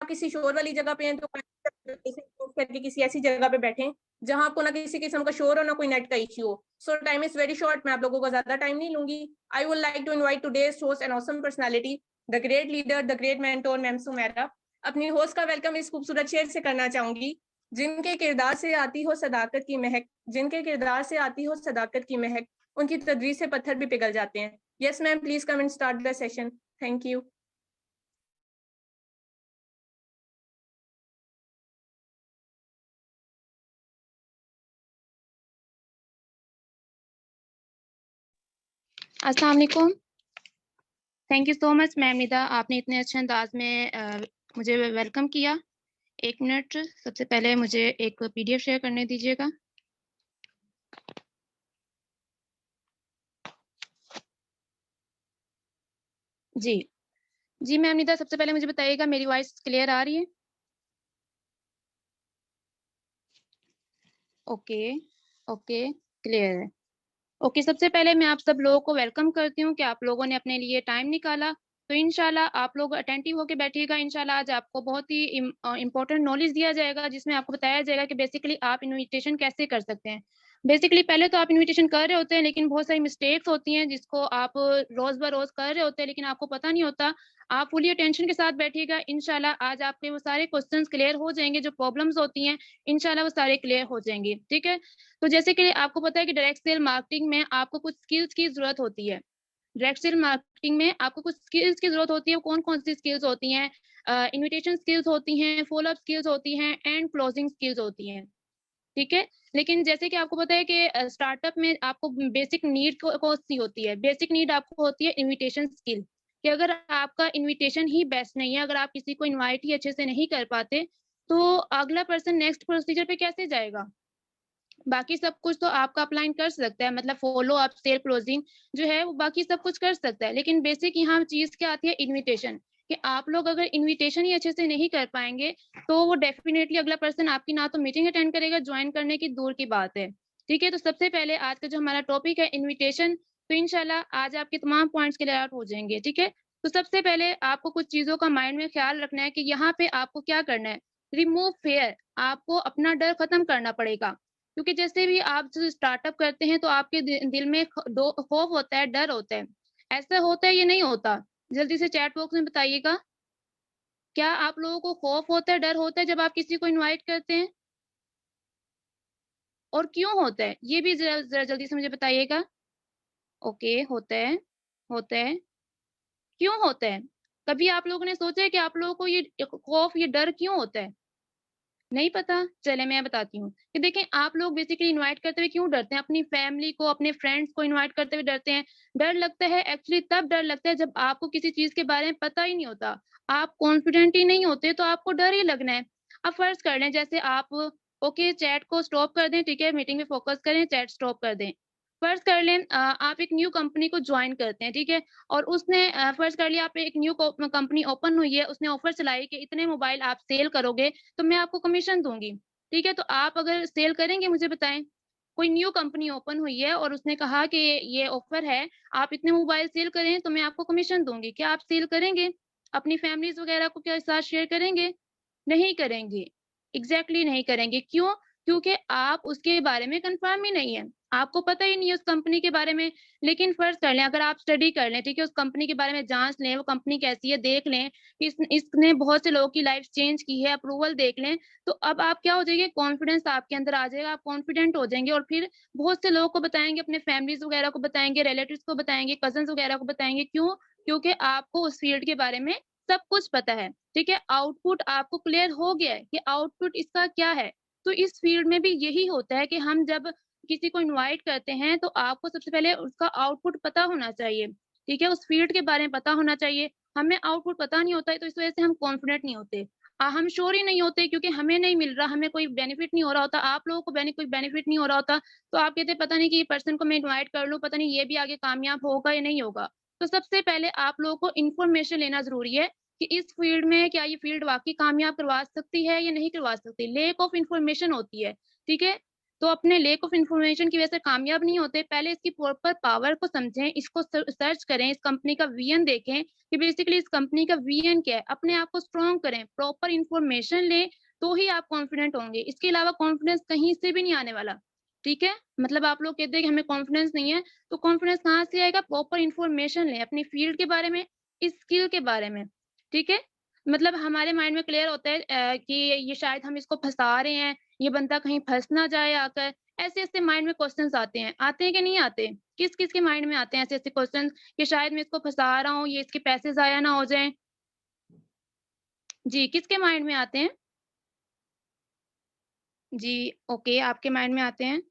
किसी शोर वाली जगह पे हैं तो करके किसी ऐसी जगह पे बैठें जहां आपको ना किसी किस्म का शोर हो ना कोई नेट का इश्यू हो। So time is very short, मैं आप लोगों को ज्यादा टाइम नहीं लूंगी। I would like to invite today's host and awesome personality, the great leader, the great mentor ma'am Sumera. अपनी होस्ट का वेलकम इस खूबसूरत शेर से करना चाहूंगी। जिनके किरदार से आती हो सदाकत की महक, जिनके किरदार से आती हो सदाकत की महक, उनकी तदरीस से पत्थर भी पिघल जाते हैं। Yes ma'am, please come and start the session. Thank you. अस्सलाम वालेकुम। Thank you so much ma'am Nida, आपने इतने अच्छे अंदाज में मुझे वेलकम किया। एक मिनट, सबसे पहले मुझे एक पीडीएफ शेयर करने दीजिएगा। जी जी मैम निदा, सबसे पहले मुझे बताइएगा मेरी वॉइस क्लियर आ रही है? ओके ओके, क्लियर है। ओके, सबसे पहले मैं आप सब लोगों को वेलकम करती हूँ कि आप लोगों ने अपने लिए टाइम निकाला। तो इंशाल्लाह आप लोग अटेंटिव होकर बैठिएगा। इंशाल्लाह आज आपको बहुत ही इंपॉर्टेंट नॉलेज दिया जाएगा, जिसमें आपको बताया जाएगा कि बेसिकली आप इन्विटेशन कैसे कर सकते हैं। बेसिकली पहले तो आप इन्विटेशन कर रहे होते हैं, लेकिन बहुत सारी मिस्टेक्स होती हैं जिसको आप रोज ब रोज कर रहे होते हैं, लेकिन आपको पता नहीं होता। आप फुली अटेंशन के साथ बैठिएगा। इंशाल्लाह आज आपके वो सारे क्वेश्चंस क्लियर हो जाएंगे, जो प्रॉब्लम्स होती हैं इंशाल्लाह वो सारे क्लियर हो जाएंगे। ठीक है, तो जैसे कि आपको पता है कि डायरेक्ट सेल मार्केटिंग में आपको कुछ स्किल्स की जरूरत होती है। डायरेक्ट सेल मार्केटिंग में आपको कुछ स्किल्स की जरूरत होती है। कौन कौन सी स्किल्स होती हैं? इन्विटेशन स्किल्स होती हैं, फॉलो अप स्किल्स होती हैं, एंड क्लोजिंग स्किल्स होती हैं। ठीक है, लेकिन जैसे कि आपको पता है कि स्टार्टअप में आपको बेसिक नीड कौन सी होती है? बेसिक नीड आपको होती है इन्विटेशन स्किल, कि अगर आपका इन्विटेशन ही बेस्ट नहीं है, अगर आप किसी को इन्वाइट ही अच्छे से नहीं कर पाते, तो अगला पर्सन नेक्स्ट प्रोसीजर पे कैसे जाएगा? बाकी सब कुछ तो आपका अपलाइन कर सकता है, मतलब फॉलो अप, सेल क्लोजिंग जो है वो बाकी सब कुछ कर सकता है, लेकिन बेसिक यहाँ चीज क्या आती है? इन्विटेशन। कि आप लोग अगर इन्विटेशन ही अच्छे से नहीं कर पाएंगे तो वो डेफिनेटली अगला पर्सन आपकी ना तो मीटिंग अटेंड करेगा, ज्वाइन करने की दूर की बात है। ठीक है, तो सबसे पहले आज का जो हमारा टॉपिक है इन्विटेशन, तो इंशाल्लाह आज आपके तमाम पॉइंट्स क्लियर आउट हो जाएंगे। ठीक है, तो सबसे पहले आपको कुछ चीजों का माइंड में ख्याल रखना है कि यहाँ पे आपको क्या करना है। रिमूव फेयर, आपको अपना डर खत्म करना पड़ेगा। क्योंकि जैसे भी आप जो स्टार्टअप करते हैं तो आपके दिल में खौफ होता है, डर होता है। ऐसा होता है ये नहीं होता? जल्दी से चैट बॉक्स में बताइएगा, क्या आप लोगों को खौफ होता है, डर होता है जब आप किसी को इनवाइट करते हैं? और क्यों होता है ये भी जरा जल्दी से मुझे बताइएगा। ओके, होता है, होता है। क्यों होता है? कभी आप लोगों ने सोचा है कि आप लोगों को ये खौफ, ये डर क्यों होता है? नहीं पता? चले मैं बताती हूँ कि देखें, आप लोग बेसिकली इनवाइट करते हुए क्यों डरते हैं? अपनी फैमिली को, अपने फ्रेंड्स को इनवाइट करते हुए डरते हैं। डर लगता है एक्चुअली तब डर लगता है जब आपको किसी चीज के बारे में पता ही नहीं होता, आप कॉन्फिडेंट ही नहीं होते, तो आपको डर ही लगना है। अब फर्ज कर लें जैसे आप, ओके चैट को स्टॉप कर दें, ठीक है, मीटिंग में फोकस करें, चैट स्टॉप कर दें। फर्ज कर लें आप एक न्यू कंपनी को ज्वाइन करते हैं, ठीक है, और उसने फर्ज कर लिया आप एक न्यू कंपनी ओपन हुई है, उसने ऑफर चलाई कि इतने मोबाइल आप सेल करोगे तो मैं आपको कमीशन दूंगी। ठीक है, तो आप अगर सेल करेंगे, मुझे बताएं। कोई न्यू कंपनी ओपन हुई है और उसने कहा कि ये ऑफर है, आप इतने मोबाइल सेल करें तो मैं आपको कमीशन दूंगी, क्या आप सेल करेंगे? अपनी फैमिलीज वगैरह को क्या साथ शेयर करेंगे? नहीं करेंगे। एग्जैक्टली नहीं करेंगे। क्यों? क्योंकि आप उसके बारे में कंफर्म ही नहीं है, आपको पता ही नहीं है उस कंपनी के बारे में। लेकिन फर्ज कर लें अगर आप स्टडी कर लें, ठीक है, उस कंपनी के बारे में जांच लें, वो कंपनी कैसी है देख लें, कि इसने बहुत से लोगों की लाइफ चेंज की है, अप्रूवल देख लें, तो अब आप क्या हो जाएंगे? कॉन्फिडेंस आपके अंदर आ जाएगा, आप कॉन्फिडेंट हो जाएंगे, और फिर बहुत से लोगों को बताएंगे, अपने फैमिलीज वगैरह को बताएंगे, रिलेटिव्स को बताएंगे, कजन वगैरह को बताएंगे। क्यों? क्योंकि आपको उस फील्ड के बारे में सब कुछ पता है। ठीक है, आउटपुट आपको क्लियर हो गया है कि आउटपुट इसका क्या है। तो इस फील्ड में भी यही होता है कि हम जब किसी को इनवाइट करते हैं तो आपको सबसे पहले उसका आउटपुट पता होना चाहिए। ठीक है, उस फील्ड के बारे में पता होना चाहिए। हमें आउटपुट पता नहीं होता है तो इस वजह से हम कॉन्फिडेंट नहीं होते। हम श्योर ही नहीं होते क्योंकि हमें नहीं मिल रहा, हमें कोई बेनिफिट नहीं हो रहा होता, आप लोगों को कोई बेनिफिट नहीं हो रहा होता, तो आप कहते पता नहीं कि ये पर्सन को मैं इन्वाइट कर लूं, पता नहीं ये भी आगे कामयाब होगा या नहीं होगा। तो सबसे पहले आप लोगों को इन्फॉर्मेशन लेना जरूरी है कि इस फील्ड में क्या ये फील्ड वाकई कामयाब करवा सकती है या नहीं करवा सकती। लेक ऑफ इन्फॉर्मेशन होती है। ठीक है, तो अपने लेक ऑफ इन्फॉर्मेशन की वजह से कामयाब नहीं होते। पहले इसकी प्रॉपर पावर को समझें, इसको सर्च करें, इस कंपनी का विजन देखें, कि बेसिकली इस कंपनी का विजन क्या है। अपने आप को स्ट्रॉन्ग करें, प्रॉपर इंफॉर्मेशन लें, तो ही आप कॉन्फिडेंट होंगे। इसके अलावा कॉन्फिडेंस कहीं से भी नहीं आने वाला, ठीक है। मतलब आप लोग कहते हैं कि हमें कॉन्फिडेंस नहीं है, तो कॉन्फिडेंस कहाँ से आएगा? प्रॉपर इंफॉर्मेशन लें अपनी फील्ड के बारे में, स्किल के बारे में, ठीक है। मतलब हमारे माइंड में क्लियर होता है कि ये शायद हम इसको फंसा रहे हैं, ये बंदा कहीं फंस ना जाए आकर। ऐसे-ऐसे माइंड में क्वेश्चंस आते हैं कि नहीं आते? किस-किस के माइंड में आते हैं ऐसे-ऐसे क्वेश्चंस कि शायद मैं इसको फंसा रहा हूँ, ये इसके पैसे ज़ाया ना हो जाएँ? जी, किसके माइंड में आते हैं? जी, ओके, आपके माइंड में आते हैं।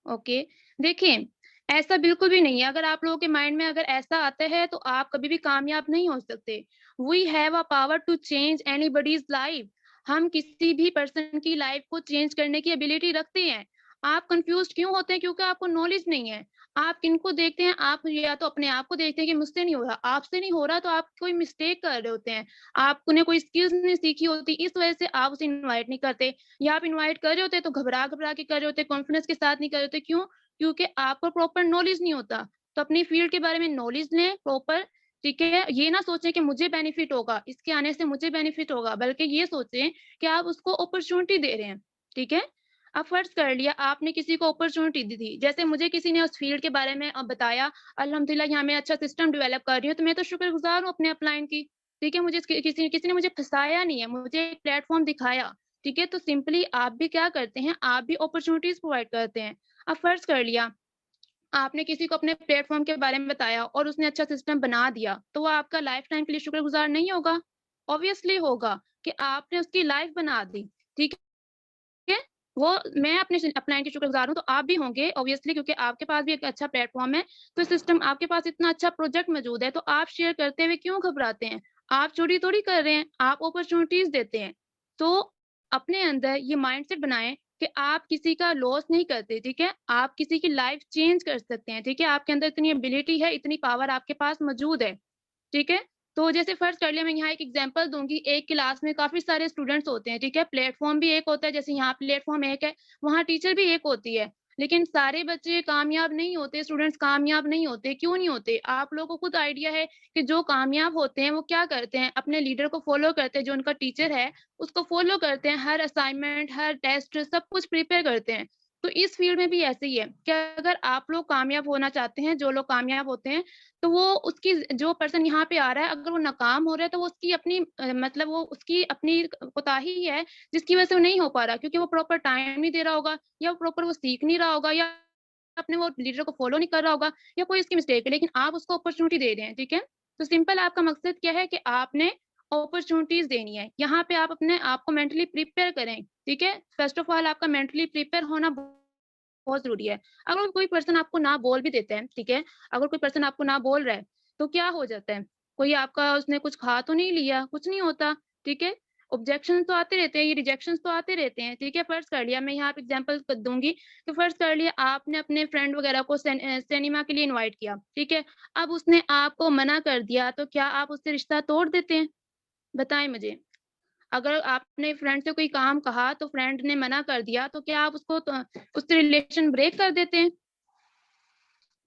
ओके, देखिए, ऐसा बिल्कुल भी नहीं है। अगर आप लोगों के माइंड में अगर ऐसा आता है, तो आप कभी भी कामयाब नहीं हो सकते। We have a power to change anybody's life. हम किसी भी पर्सन की लाइफ को चेंज करने की एबिलिटी रखते हैं। आप कन्फ्यूज़्ड क्यों होते हैं? क्योंकि आपको नॉलेज नहीं है। आप किनको देखते हैं? आप या तो अपने आप को देखते हैं कि मुझसे नहीं हो रहा, आपसे नहीं हो रहा, तो आप कोई मिस्टेक कर रहे होते हैं। आपने कोई स्किल्स नहीं सीखी होती, इस वजह से आप उसे इनवाइट नहीं करते। या आप इनवाइट कर रहे होते तो घबरा-घबरा के कर रहे होते, कॉन्फिडेंस के साथ नहीं कर रहे होते, क्यों? क्योंकि आपको प्रॉपर नॉलेज नहीं होता। तो अपनी फील्ड के बारे में नॉलेज लें प्रॉपर, ठीक है? ये ना सोचें कि मुझे बेनिफिट होगा, इसके आने से मुझे बेनिफिट होगा, बल्कि ये सोचें कि आप उसको अपॉर्च्युनिटी दे रहे हैं, ठीक है? अब फर्ज़ कर लिया आपने किसी को अपॉर्च्युनिटी दी थी, जैसे मुझे किसी ने उस फील्ड के बारे में बताया, अल्हम्दुलिल्लाह यहाँ मैं अच्छा सिस्टम डेवलप कर रही हूँ, तो मैं तो शुक्रगुज़ार हूँ अपने अपलाइन की, ठीक है? मुझे किसी ने मुझे फँसाया नहीं है, मुझे एक प्लेटफ़ॉर्म दिखाया, ठीक है? तो सिंपली आप भी क्या करते हैं, आप भी अपॉर्च्युनिटीज़ प्रोवाइड करते हैं। अब फ़र्ज़ कर लिया, आपने किसी को अपने प्लेटफ़ॉर्म के बारे में बताया और उसने अच्छा सिस्टम बना दिया, तो वो आपका लाइफ़ टाइम के लिए शुक्रगुज़ार नहीं होगा? ऑब्वियसली होगा कि आपने उसकी लाइफ़ बना दी, ठीक है? वो मैं अपने अपलाइन की शुक्रगुज़ार हूँ, तो आप भी होंगे ऑब्वियसली, क्योंकि आपके पास भी एक अच्छा प्लेटफ़ॉर्म है, तो सिस्टम आपके पास इतना अच्छा प्रोजेक्ट मौजूद है, तो आप शेयर करते हुए क्यों घबराते हैं? आप चोरी थोड़ी कर रहे हैं, आप अपॉर्च्युनिटीज़ देते हैं। तो अपने अंदर ये माइंडसेट बनाएँ कि आप किसी का लॉस नहीं करते, ठीक है? आप किसी की लाइफ़ चेंज कर सकते हैं, ठीक है? आपके अंदर इतनी एबिलिटी है, इतनी पावर आपके पास मौजूद है। ठीक है? तो जैसे फ़र्ज़ कर लिया, मैं यहाँ एक एग्ज़ाम्पल दूँगी, एक क्लास में काफ़ी सारे स्टूडेंट्स होते हैं, ठीक है? प्लेटफ़ॉर्म भी एक होता है, जैसे यहाँ प्लेटफ़ॉर्म एक है, वहाँ टीचर भी एक होती है। लेकिन सारे बच्चे कामयाब नहीं होते, स्टूडेंट्स कामयाब नहीं होते, क्यों नहीं होते? आप लोगों को खुद आइडिया है कि जो कामयाब होते हैं, वो क्या करते हैं? अपने लीडर को फ़ॉलो करते हैं, जो उनका टीचर है, उसको फ़ॉलो करते हैं, हर असाइनमेंट, हर टेस्ट सब कुछ प्रिपेयर करते हैं। तो इस फ़ील्ड में भी ऐसे ही है कि अगर आप लोग कामयाब होना चाहते हैं, जो लोग कामयाब होते हैं, तो वो उसकी जो पर्सन यहाँ पे आ रहा है, अगर वो नाकाम हो रहा है, तो वो उसकी अपनी मतलब वो उसकी अपनी कोताही है, जिसकी वजह से वो नहीं हो पा रहा, क्योंकि वो प्रॉपर टाइम नहीं दे रहा होगा, या प्रॉपर वो सीख नहीं रहा होगा, या अपने वो लीडर को फॉलो नहीं कर रहा होगा, या कोई उसकी मिस्टेक है, लेकिन आप उसको अपॉर्च्युनिटी दे रहे हैं, ठीक है? तो सिंपल आपका मकसद क्या है कि आपने अपॉर्च्युनिटीज़ देनी है। यहाँ पे आप अपने आप को मेंटली प्रिपेयर करें, ठीक है? फर्स्ट ऑफ ऑल आपका मेंटली प्रिपेयर होना बहुत ज़रूरी है। अगर कोई पर्सन आपको ना बोल भी देता है, ठीक है? अगर कोई पर्सन आपको ना बोल रहा है, तो क्या हो जाता है? कोई आपका उसने कुछ खा तो नहीं लिया, कुछ नहीं होता, ठीक है? ऑब्जेक्शन तो आते रहते हैं, ये रिजेक्शंस तो आते रहते हैं, ठीक है? फ़र्ज़ कर लिया, मैं यहाँ पे एग्ज़ाम्पल क दूँगी कि फ़र्ज़ कर लिया आपने अपने फ्रेंड वगैरह को सिनेमा के लिए इनवाइट किया, ठीक है? अब उसने आपको मना कर दिया, तो क्या आप उससे रिश्ता तोड़ देते हैं? बताएँ मुझे। अगर आपने फ्रेंड से कोई काम कहा, तो फ्रेंड ने मना कर दिया, तो क्या आप उससे रिलेशन ब्रेक कर देते हैं?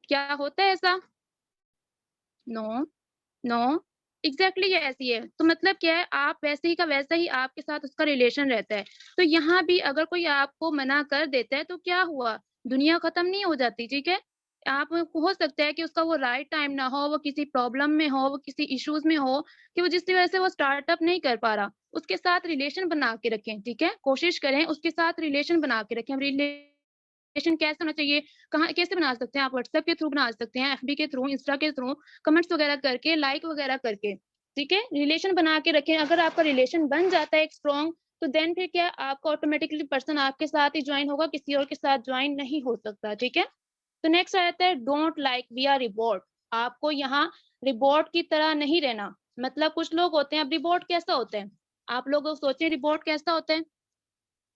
क्या होता है ऐसा? नो, नो, एग्ज़ैक्टली ये ऐसी है। तो मतलब क्या है, आप वैसे ही का वैसा ही आपके साथ उसका रिलेशन रहता है। तो यहाँ भी अगर कोई आपको मना कर देता है, तो क्या हुआ? दुनिया खत्म नहीं हो जाती, ठीक है? आप हो सकता है कि उसका वो राइट टाइम ना हो, वो किसी प्रॉब्लम में हो, वो किसी इश्यूज़ में हो, कि वो जिसकी वजह से वो स्टार्टअप नहीं कर पा रहा। उसके साथ रिलेशन बना के रखें, ठीक है? कोशिश करें उसके साथ रिलेशन बना के रखें। रिलेशन कैसे होना चाहिए? कहाँ कैसे बना सकते हैं? आप व्हाट्सएप के थ्रू बना सकते हैं, एफबी के थ्रू, इंस्टा के थ्रू, कमेंट्स वगैरह करके, लाइक वगैरह करके, ठीक है? रिलेशन बना के रखें। अगर आपका रिलेशन बन जाता है एक स्ट्रॉन्ग, तो देन फिर क्या, आपका ऑटोमेटिकली पर्सन आपके साथ ही जॉइन होगा, किसी और के साथ जॉइन नहीं हो सकता, ठीक है? तो नेक्स्ट आ जाता है डोंट लाइक बी अ रिबॉट। आपको यहाँ रिबॉट की तरह नहीं रहना। मतलब कुछ लोग होते हैं, अब रिबॉट कैसा होता है? आप लोग सोचें रिबॉट कैसा होता है?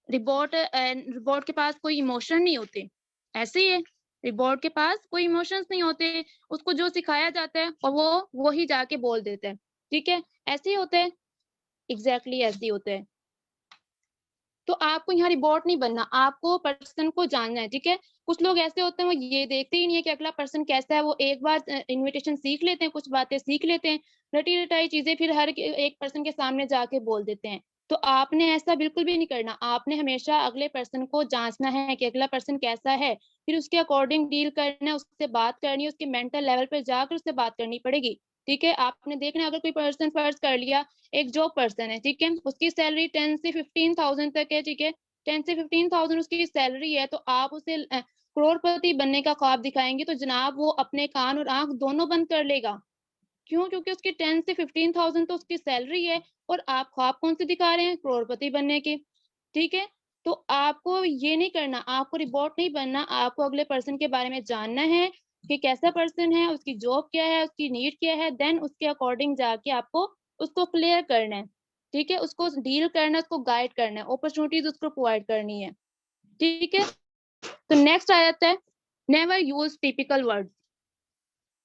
रिबॉट के पास कोई इमोशन नहीं होते, ऐसे ही है। रिबॉट के पास कोई इमोशंस नहीं होते, उसको जो सिखाया जाता है और वो ही जाके बोल देता है, ठीक है? ऐसे ही होता है, एग्ज़ैक्टली ऐसे ही होता है। तो आपको यहाँ रिबॉट नहीं बनना, आपको पर्सन को जानना है, ठीक है। कुछ लोग ऐसे होते हैं वो ये देखते ही नहीं है कि अगला पर्सन कैसा है, वो एक बार इनविटेशन सीख लेते हैं, कुछ बातें सीख लेते हैं, रटी रटाई चीजें फिर हर एक पर्सन के सामने जाके बोल देते हैं। तो आपने ऐसा बिल्कुल भी नहीं करना, आपने हमेशा अगले पर्सन को जांचना है कि अगला पर्सन कैसा है, फिर उसके अकॉर्डिंग डील करना है, उससे बात करनी है, उसके मेंटल लेवल पर जाकर उससे बात करनी पड़ेगी, ठीक है। आपने देखना है अगर कोई पर्सन फर्ज कर लिया एक जॉब पर्सन है, ठीक है, उसकी सैलरी 10 से 15,000 तक है, ठीक है, 10 से 15,000 उसकी सैलरी है, तो आप उसे करोड़पति बनने का ख्वाब दिखाएंगे तो जनाब वो अपने कान और आंख दोनों बंद कर लेगा। क्यों? क्योंकि उसकी 10 से 15,000 तो उसकी सैलरी है और आप ख्वाब कौन से दिखा रहे हैं? करोड़पति बनने के, ठीक है। तो आपको ये नहीं करना, आपको रिबॉट नहीं बनना, आपको अगले पर्सन के बारे में जानना है कि कैसा पर्सन है, उसकी जॉब क्या है, उसकी नीड क्या है, देन उसके अकॉर्डिंग जाके आपको उसको क्लियर करना है, ठीक है, उसको डील करना है, उसको गाइड करना है, अपॉर्चुनिटीज उसको प्रोवाइड करनी है, ठीक है। तो नेक्स्ट आ जाता है never use typical words.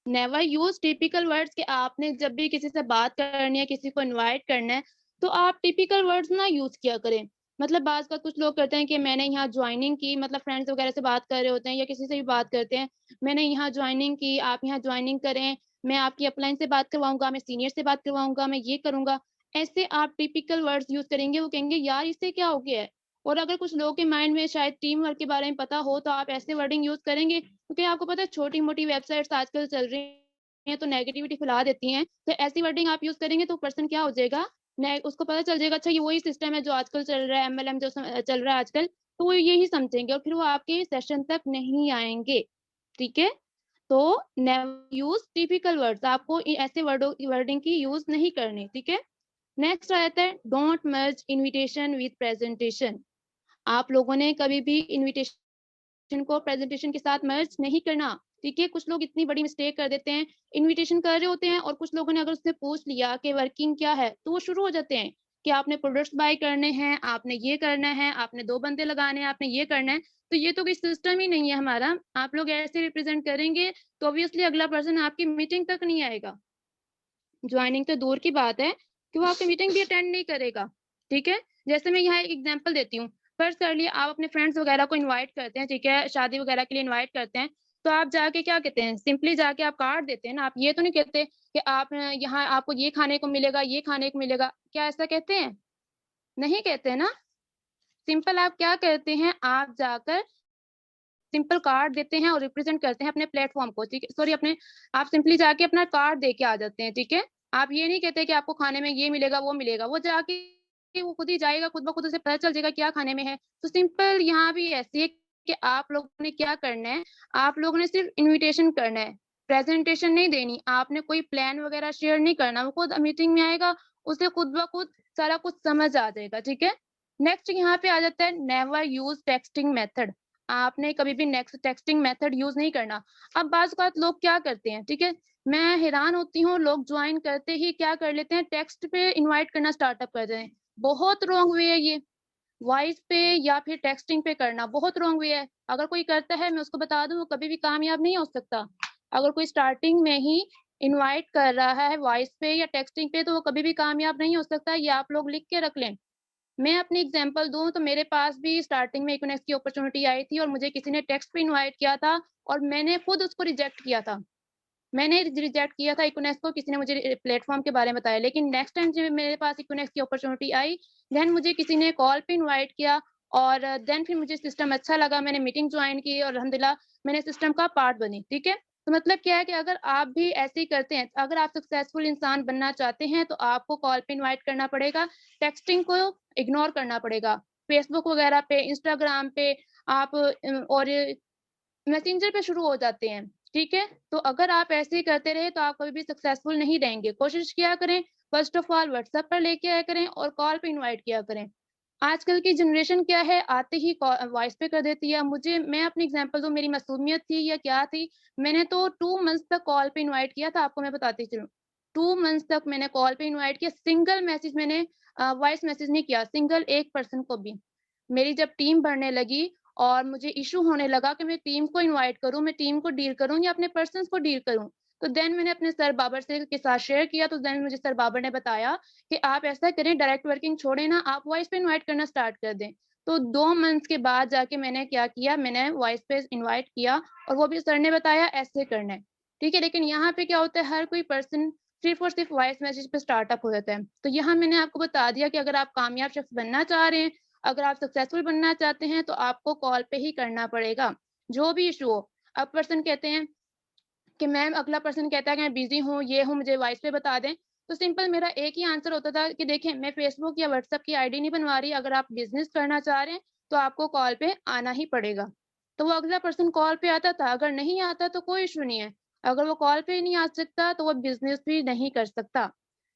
Never use typical words कि आपने जब भी किसी से बात करनी है, किसी को इनवाइट करना है, तो आप टिपिकल वर्ड्स ना यूज किया करें। मतलब बात का कुछ लोग करते हैं कि मैंने यहाँ ज्वाइनिंग की, मतलब फ्रेंड्स वगैरह से बात कर रहे होते हैं या किसी से भी बात करते हैं, मैंने यहाँ ज्वाइनिंग की, आप यहाँ ज्वाइनिंग करें, मैं आपकी अपलाइन से बात करवाऊंगा, मैं सीनियर से बात करवाऊंगा, मैं ये करूंगा। ऐसे आप टिपिकल वर्ड्स यूज करेंगे, वो कहेंगे यार इससे क्या हो गया है। और अगर कुछ लोगों के माइंड में शायद टीम वर्क के बारे में पता हो तो आप ऐसे वर्डिंग यूज करेंगे, क्योंकि आपको पता है छोटी मोटी वेबसाइट्स आजकल चल रही हैं तो नेगेटिविटी फैला देती हैं, तो ऐसी वर्डिंग आप यूज करेंगे तो पर्सन क्या हो जाएगा, उसको पता चल जाएगा अच्छा ये वही सिस्टम है जो आजकल चल रहा है, एमएलएम जो चल रहा है आजकल, तो वो यही समझेंगे और फिर वो आपके सेशन तक नहीं आएंगे, ठीक है। तो नेवर यूज टिपिकल वर्ड्स, आपको ऐसे वर्डिंग की यूज नहीं करनी, ठीक है। नेक्स्ट आ जाता है don't merge invitation with presentation. आप लोगों ने कभी भी इनविटेशन को प्रेजेंटेशन के साथ मर्ज नहीं करना, ठीक है। कुछ लोग इतनी बड़ी मिस्टेक कर देते हैं, इनविटेशन कर रहे होते हैं और कुछ लोगों ने अगर उससे पूछ लिया कि वर्किंग क्या है तो वो शुरू हो जाते हैं कि आपने प्रोडक्ट्स बाय करने हैं, आपने ये करना है, आपने 2 बंदे लगाने हैं, आपने ये करना है। तो ये तो कोई सिस्टम ही नहीं है हमारा, आप लोग ऐसे रिप्रेजेंट करेंगे तो ऑब्वियसली अगला पर्सन आपकी मीटिंग तक नहीं आएगा, ज्वाइनिंग तो दूर की बात है कि वो आपकी मीटिंग भी अटेंड नहीं करेगा, ठीक है। जैसे मैं यहाँ एक एग्जांपल देती हूँ, फर्ज कर लिए आप अपने फ्रेंड्स वगैरह को इनवाइट करते हैं, ठीक है, शादी वगैरह के लिए इनवाइट करते हैं, तो आप जाके क्या कहते हैं, सिंपली जाके आप कार्ड देते हैं ना, आप ये तो नहीं कहते कि आप यहाँ आपको ये खाने को मिलेगा, ये खाने को मिलेगा, क्या ऐसा कहते हैं? नहीं कहते हैं ना। सिंपल आप क्या कहते हैं, आप जाकर सिंपल कार्ड देते हैं और रिप्रेजेंट करते हैं अपने प्लेटफॉर्म को, ठीक है, सॉरी अपने, आप सिंपली जाके अपना कार्ड दे के आ जाते हैं, ठीक है। आप ये नहीं कहते कि आपको खाने में ये मिलेगा वो मिलेगा, वो जाके वो खुद ही जाएगा, खुद ब खुद उसे पता चल जाएगा क्या खाने में है। तो सिंपल यहाँ भी ऐसी है कि आप लोगों ने क्या करना है, आप लोगों ने सिर्फ इन्विटेशन करना है, प्रेजेंटेशन नहीं देनी, आपने कोई प्लान वगैरह शेयर नहीं करना, वो खुद मीटिंग में आएगा, उसे खुद ब खुद सारा कुछ समझ आ जाएगा, ठीक है। नेक्स्ट यहाँ पे आ जाता है नेवर यूज टेक्सटिंग मेथड। आपने कभी भी नेक्स्ट टेक्सटिंग मेथड यूज नहीं करना। अब बात लोग क्या करते हैं, ठीक है, मैं हैरान होती हूँ, लोग ज्वाइन करते ही क्या कर लेते हैं, टेक्स्ट पे इनवाइट करना स्टार्टअप कर रहे हैं। बहुत रॉन्ग वे है ये, वॉइस पे या फिर टेक्सटिंग पे करना बहुत रॉन्ग वे है। अगर कोई करता है मैं उसको बता दूं वो कभी भी कामयाब नहीं हो सकता। अगर कोई स्टार्टिंग में ही इनवाइट कर रहा है वॉइस पे या टेक्सटिंग पे तो वो कभी भी कामयाब नहीं हो सकता, ये आप लोग लिख के रख लें। मैं अपनी एग्जांपल दूं तो मेरे पास भी स्टार्टिंग में इकोनेक्स की अपॉर्चुनिटी आई थी और मुझे किसी ने टेक्स्ट पे इनवाइट किया था और मैंने खुद उसको रिजेक्ट किया था। मैंने रिजेक्ट किया था इकोनेक्स को, किसी ने मुझे प्लेटफॉर्म के बारे में बताया, लेकिन नेक्स्ट टाइम जब मेरे पास इकोनेक्स की अपॉर्चुनिटी आई, देन मुझे किसी ने कॉल पे इनवाइट किया और देन फिर मुझे सिस्टम अच्छा लगा, मैंने मीटिंग ज्वाइन की और अल्हम्दुलिल्लाह मैंने सिस्टम का पार्ट बनी, ठीक है। तो मतलब क्या है कि अगर आप भी ऐसे ही करते हैं, अगर आप सक्सेसफुल इंसान बनना चाहते हैं तो आपको कॉल पे इनवाइट करना पड़ेगा, टेक्सटिंग को इग्नोर करना पड़ेगा। फेसबुक वगैरह पे, इंस्टाग्राम पे आप और मैसेंजर पे शुरू हो जाते हैं, ठीक है। तो अगर आप ऐसे ही करते रहे तो आप कभी भी सक्सेसफुल नहीं रहेंगे। कोशिश किया करें, फर्स्ट ऑफ ऑल व्हाट्सएप पर लेके आया करें और कॉल पे इनवाइट किया करें। आजकल की जनरेशन क्या है, आते ही वॉइस पे कर देती है। मुझे, मैं अपनी एग्जांपल दूं, मेरी मासूमियत थी या क्या थी, मैंने तो 2 मंथ्स तक कॉल पे इनवाइट किया था, आपको मैं बताती चलूं। 2 मंथ्स तक मैंने कॉल पे इनवाइट किया, सिंगल मैसेज मैंने वॉइस मैसेज नहीं किया, सिंगल एक पर्सन को भी। मेरी जब टीम बढ़ने लगी और मुझे इशू होने लगा कि मैं टीम को इनवाइट करूं, मैं टीम को डील करूं या अपने पर्सन्स को डील करूं, तो देन मैंने अपने सर बाबर से के साथ शेयर किया। तो देन मुझे सर बाबर ने बताया कि आप ऐसा करें, डायरेक्ट वर्किंग छोड़े ना, आप वॉइस पे इनवाइट करना स्टार्ट कर दें। तो 2 मंथ्स के बाद जाके मैंने क्या किया, मैंने वॉइस पे इनवाइट किया और वो भी सर ने बताया ऐसे करना है, ठीक है। लेकिन यहाँ पे क्या होता है, हर कोई पर्सन सिर्फ और सिर्फ वॉइस मैसेज पे स्टार्टअप हो जाता है। तो यहाँ मैंने आपको बता दिया कि अगर आप कामयाब शख्स बनना चाह रहे हैं, अगर आप सक्सेसफुल बनना चाहते हैं, तो आपको कॉल पे ही करना पड़ेगा, जो भी इशू हो। अब पर्सन कहते हैं कि मैम, अगला पर्सन कहता है कि मैं बिज़ी हूँ, ये हूँ, मुझे वॉइस पे बता दें। तो सिंपल मेरा एक ही आंसर होता था कि देखिए, मैं फेसबुक या व्हाट्सएप की आईडी नहीं बनवा रही, अगर आप बिज़नेस करना चाह रहे हैं, तो आपको कॉल पे आना ही पड़ेगा। तो वो अगला पर्सन कॉल पे आता था, अगर नहीं आता तो कोई इश्यू नहीं है। अगर वो कॉल पे ही नहीं आ सकता, तो वो बिज़नेस भी नहीं कर सकता,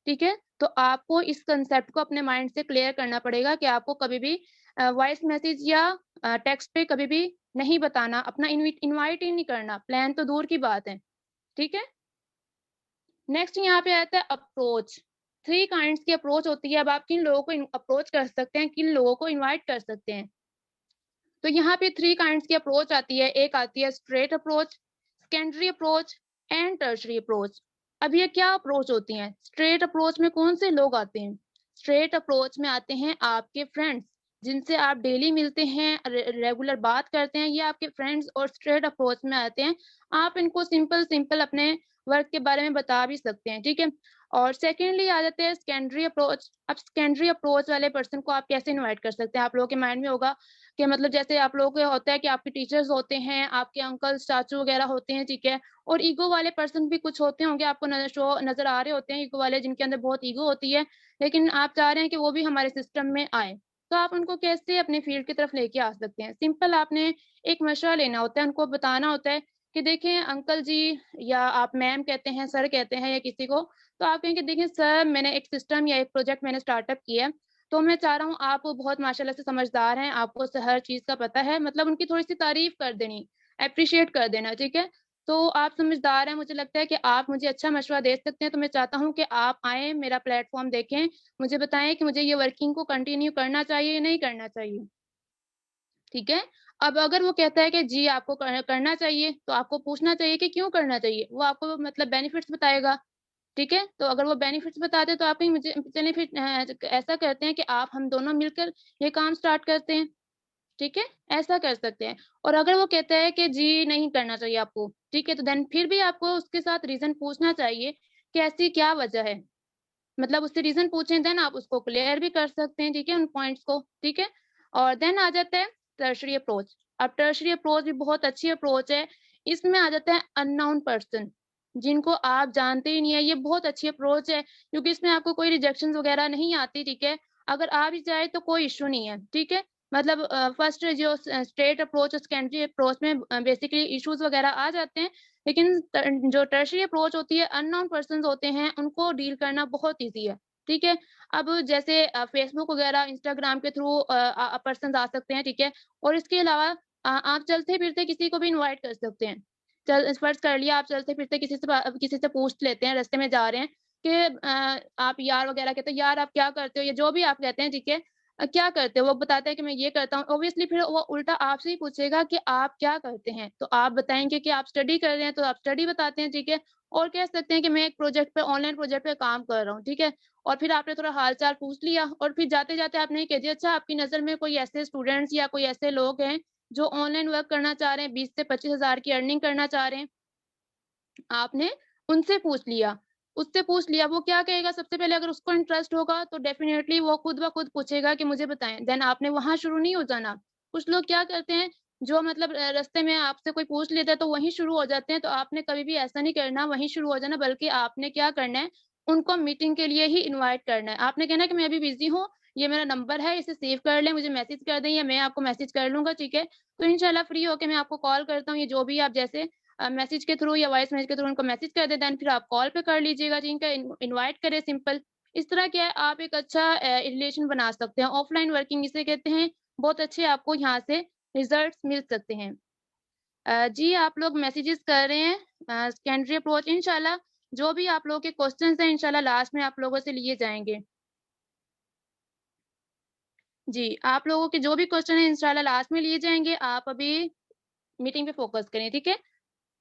ठीक है? तो आपको इस कांसेप्ट को अपने माइंड से क्लियर करना पड़ेगा कि आपको कभी भी वॉइस मैसेज या टेक्स्ट पे कभी भी नहीं बताना, अपना इनवाइट ही नहीं करना, प्लान तो दूर की बात है, ठीक है? नेक्स्ट यहाँ पे आता है अप्रोच। 3 काइंड्स की अप्रोच होती है। अब आप किन लोगों को अप्रोच कर सकते हैं, किन लोगों को इनवाइट कर सकते हैं। तो यहाँ पे 3 काइंड्स की अप्रोच आती है। एक आती है straight approach, secondary approach and tertiary approach. अब ये क्या अप्रोच होती हैं? स्ट्रेट अप्रोच में कौन से लोग आते हैं? स्ट्रेट अप्रोच में आते हैं आपके फ्रेंड्स, जिनसे आप डेली मिलते हैं, रेगुलर बात करते हैं, ये आपके फ्रेंड्स। और स्ट्रेट अप्रोच में आते हैं, आप इनको सिंपल अपने वर्क के बारे में बता भी सकते हैं, ठीक है? और सेकेंडली आ जाते हैं सेकेंडरी अप्रोच। अब सेकेंडरी अप्रोच वाले पर्सन को आप कैसे इनवाइट कर सकते हैं? आप लोगों के माइंड में होगा कि मतलब जैसे आप लोगों को होता है कि आपके टीचर्स होते हैं, आपके अंकल्स, चाचू वगैरह होते हैं, ठीक है? और ईगो वाले पर्सन भी कुछ होते होंगे, आपको नज़र आ रहे होते हैं ईगो वाले, जिनके अंदर बहुत ईगो होती है, लेकिन आप चाह रहे हैं कि वो भी हमारे सिस्टम में आए। तो आप उनको कैसे अपने फील्ड की तरफ लेके आ सकते हैं? सिंपल आपने एक मशवरा लेना होता है, उनको बताना होता है कि देखें अंकल जी, या आप मैम कहते हैं, सर कहते हैं या किसी को, तो आप कहेंगे देखिए सर, मैंने एक सिस्टम या एक प्रोजेक्ट मैंने स्टार्टअप किया है, तो मैं चाह रहा हूँ, आप बहुत माशाल्लाह से समझदार हैं, आपको हर चीज़ का पता है, मतलब उनकी थोड़ी-सी तारीफ़ कर देनी, एप्रिशिएट कर देना, ठीक है? तो आप समझदार हैं, मुझे लगता है कि आप मुझे अच्छा मशवरा दे सकते हैं, तो मैं चाहता हूँ कि आप आएँ, मेरा प्लेटफ़ॉर्म देखें, मुझे बताएँ कि मुझे ये वर्किंग को कंटिन्यू करना चाहिए या नहीं करना चाहिए, ठीक है? अब अगर वो कहता है कि जी आपको करना चाहिए, तो आपको पूछना चाहिए कि क्यों करना चाहिए? वो आपको मतलब बेनिफिट्स बताएगा। ठीक है? तो अगर वो बेनिफिट्स बताते हैं तो आप कहेंगे मुझे, चलिए फिर ऐसा करते हैं कि आप हम दोनों मिलकर ये काम स्टार्ट करते हैं, ठीक है? ऐसा कर सकते हैं। और अगर वो कहता है कि जी नहीं करना चाहिए आपको, ठीक है? तो देन फिर भी आपको उसके साथ रीज़न पूछना चाहिए कि ऐसी क्या वजह है? मतलब उससे रीज़न पूछें, देन आप उसको क्लियर भी कर सकते हैं, ठीक है? उन पॉइंट्स को, ठीक है? और देन आ जाता है टर्शरी अप्रोच। अब टर्शरी अप्रोच भी बहुत अच्छी अप्रोच है। इसमें आ जाता है अननोन पर्सन, जिनको आप जानते ही नहीं है। ये बहुत अच्छी अप्रोच है, क्योंकि इसमें आपको कोई रिजेक्शंस वगैरह नहीं आती, ठीक है? अगर आ भी जाए तो कोई इश्यू नहीं है, ठीक है? मतलब फर्स्ट जो स्ट्रेट अप्रोच और सेकेंडरी अप्रोच में बेसिकली इश्यूज़ वगैरह आ जाते हैं, लेकिन जो टर्शरी अप्रोच होती है, अननोन पर्सन्स होते हैं, उनको डील करना बहुत ईज़ी है, ठीक है? अब जैसे फेसबुक वगैरह, इंस्टाग्राम के थ्रू पर्सन्स आ सकते हैं, ठीक है? और इसके अलावा आप चलते-फिरते किसी को भी इनवाइट कर सकते हैं। फर्ज़ कर लिया, आप चलते-फिरते किसी से पूछ लेते हैं, रास्ते में जा रहे हैं कि आप यार वगैरह कहते हैं, "यार आप क्या करते हो?" या जो भी आप कहते हैं, ठीक है? क्या करते हो? वो बताता है कि मैं ये करता हूँ। ऑब्वियसली फिर वो उल्टा आपसे ही पूछेगा कि आप क्या करते हैं? तो आप बताएँगे कि आप स्टडी कर रहे हैं, तो आप स्टडी बताते हैं, ठीक है? और कह सकते हैं कि मैं एक प्रोजेक्ट पे, ऑनलाइन प्रोजेक्ट पे काम कर रहा हूँ, ठीक है? और फिर आपने थोड़ा हाल-चाल पूछ लिया और फिर जाते-जाते आपने ये कह दिया, अच्छा आपकी नज़र में कोई ऐसे स्टूडेंट्स या कोई ऐसे लोग हैं, जो ऑनलाइन वर्क करना चाह रहे हैं, 20 से 25 हज़ार की अर्निंग करना चाह रहे हैं? आपने उनसे पूछ लिया, उससे पूछ लिया, वो क्या कहेगा सबसे पहले, अगर उसको इंटरेस्ट होगा तो डेफ़िनेटली वो खुद ब खुद पूछेगा कि मुझे बताएँ, देन आपने वहाँ शुरू नहीं हो जाना। कुछ लोग क्या करते हैं, जो मतलब रास्ते में आपसे कोई पूछ लेता है तो वहीं शुरू हो जाते हैं, तो आपने कभी भी ऐसा नहीं करना, वहीं शुरू हो जाना, बल्कि आपने क्या करना है, उनको मीटिंग के लिए ही इनवाइट करना है। आपने कहना है कि मैं अभी बिज़ी हूँ, ये मेरा नंबर है, इसे सेव कर लें, मुझे मैसेज कर दें या मैं आपको मैसेज कर लूँगा, ठीक है? तो इंशाल्लाह फ्री होके मैं आपको कॉल करता हूँ, ये जो भी आप जैसे मैसेज के थ्रू या वॉइस मैसेज के थ्रू उनको मैसेज कर दें, देन फिर आप कॉल पे कर लीजिएगा, जिनका इनवाइट करें सिंपल। इस तरह क्या है, आप एक अच्छा रिलेशन बना सकते हैं। ऑफलाइन वर्किंग इसे कहते हैं, बहुत अच्छे आपको यहाँ से रिजल्ट्स मिल सकते हैं। जी आप लोग मैसेजेस कर रहे हैं, सेकेंडरी अप्रोच इंशाल्लाह जो भी आप लोगों के क्वेश्चंस हैं इंशाल्लाह लास्ट में आप लोगों से लिए जाएँगे। जी, आप लोगों के जो भी क्वेश्चन हैं इंशाल्लाह लास्ट में लिए जाएँगे, आप अभी मीटिंग पे फोकस करें, ठीक है?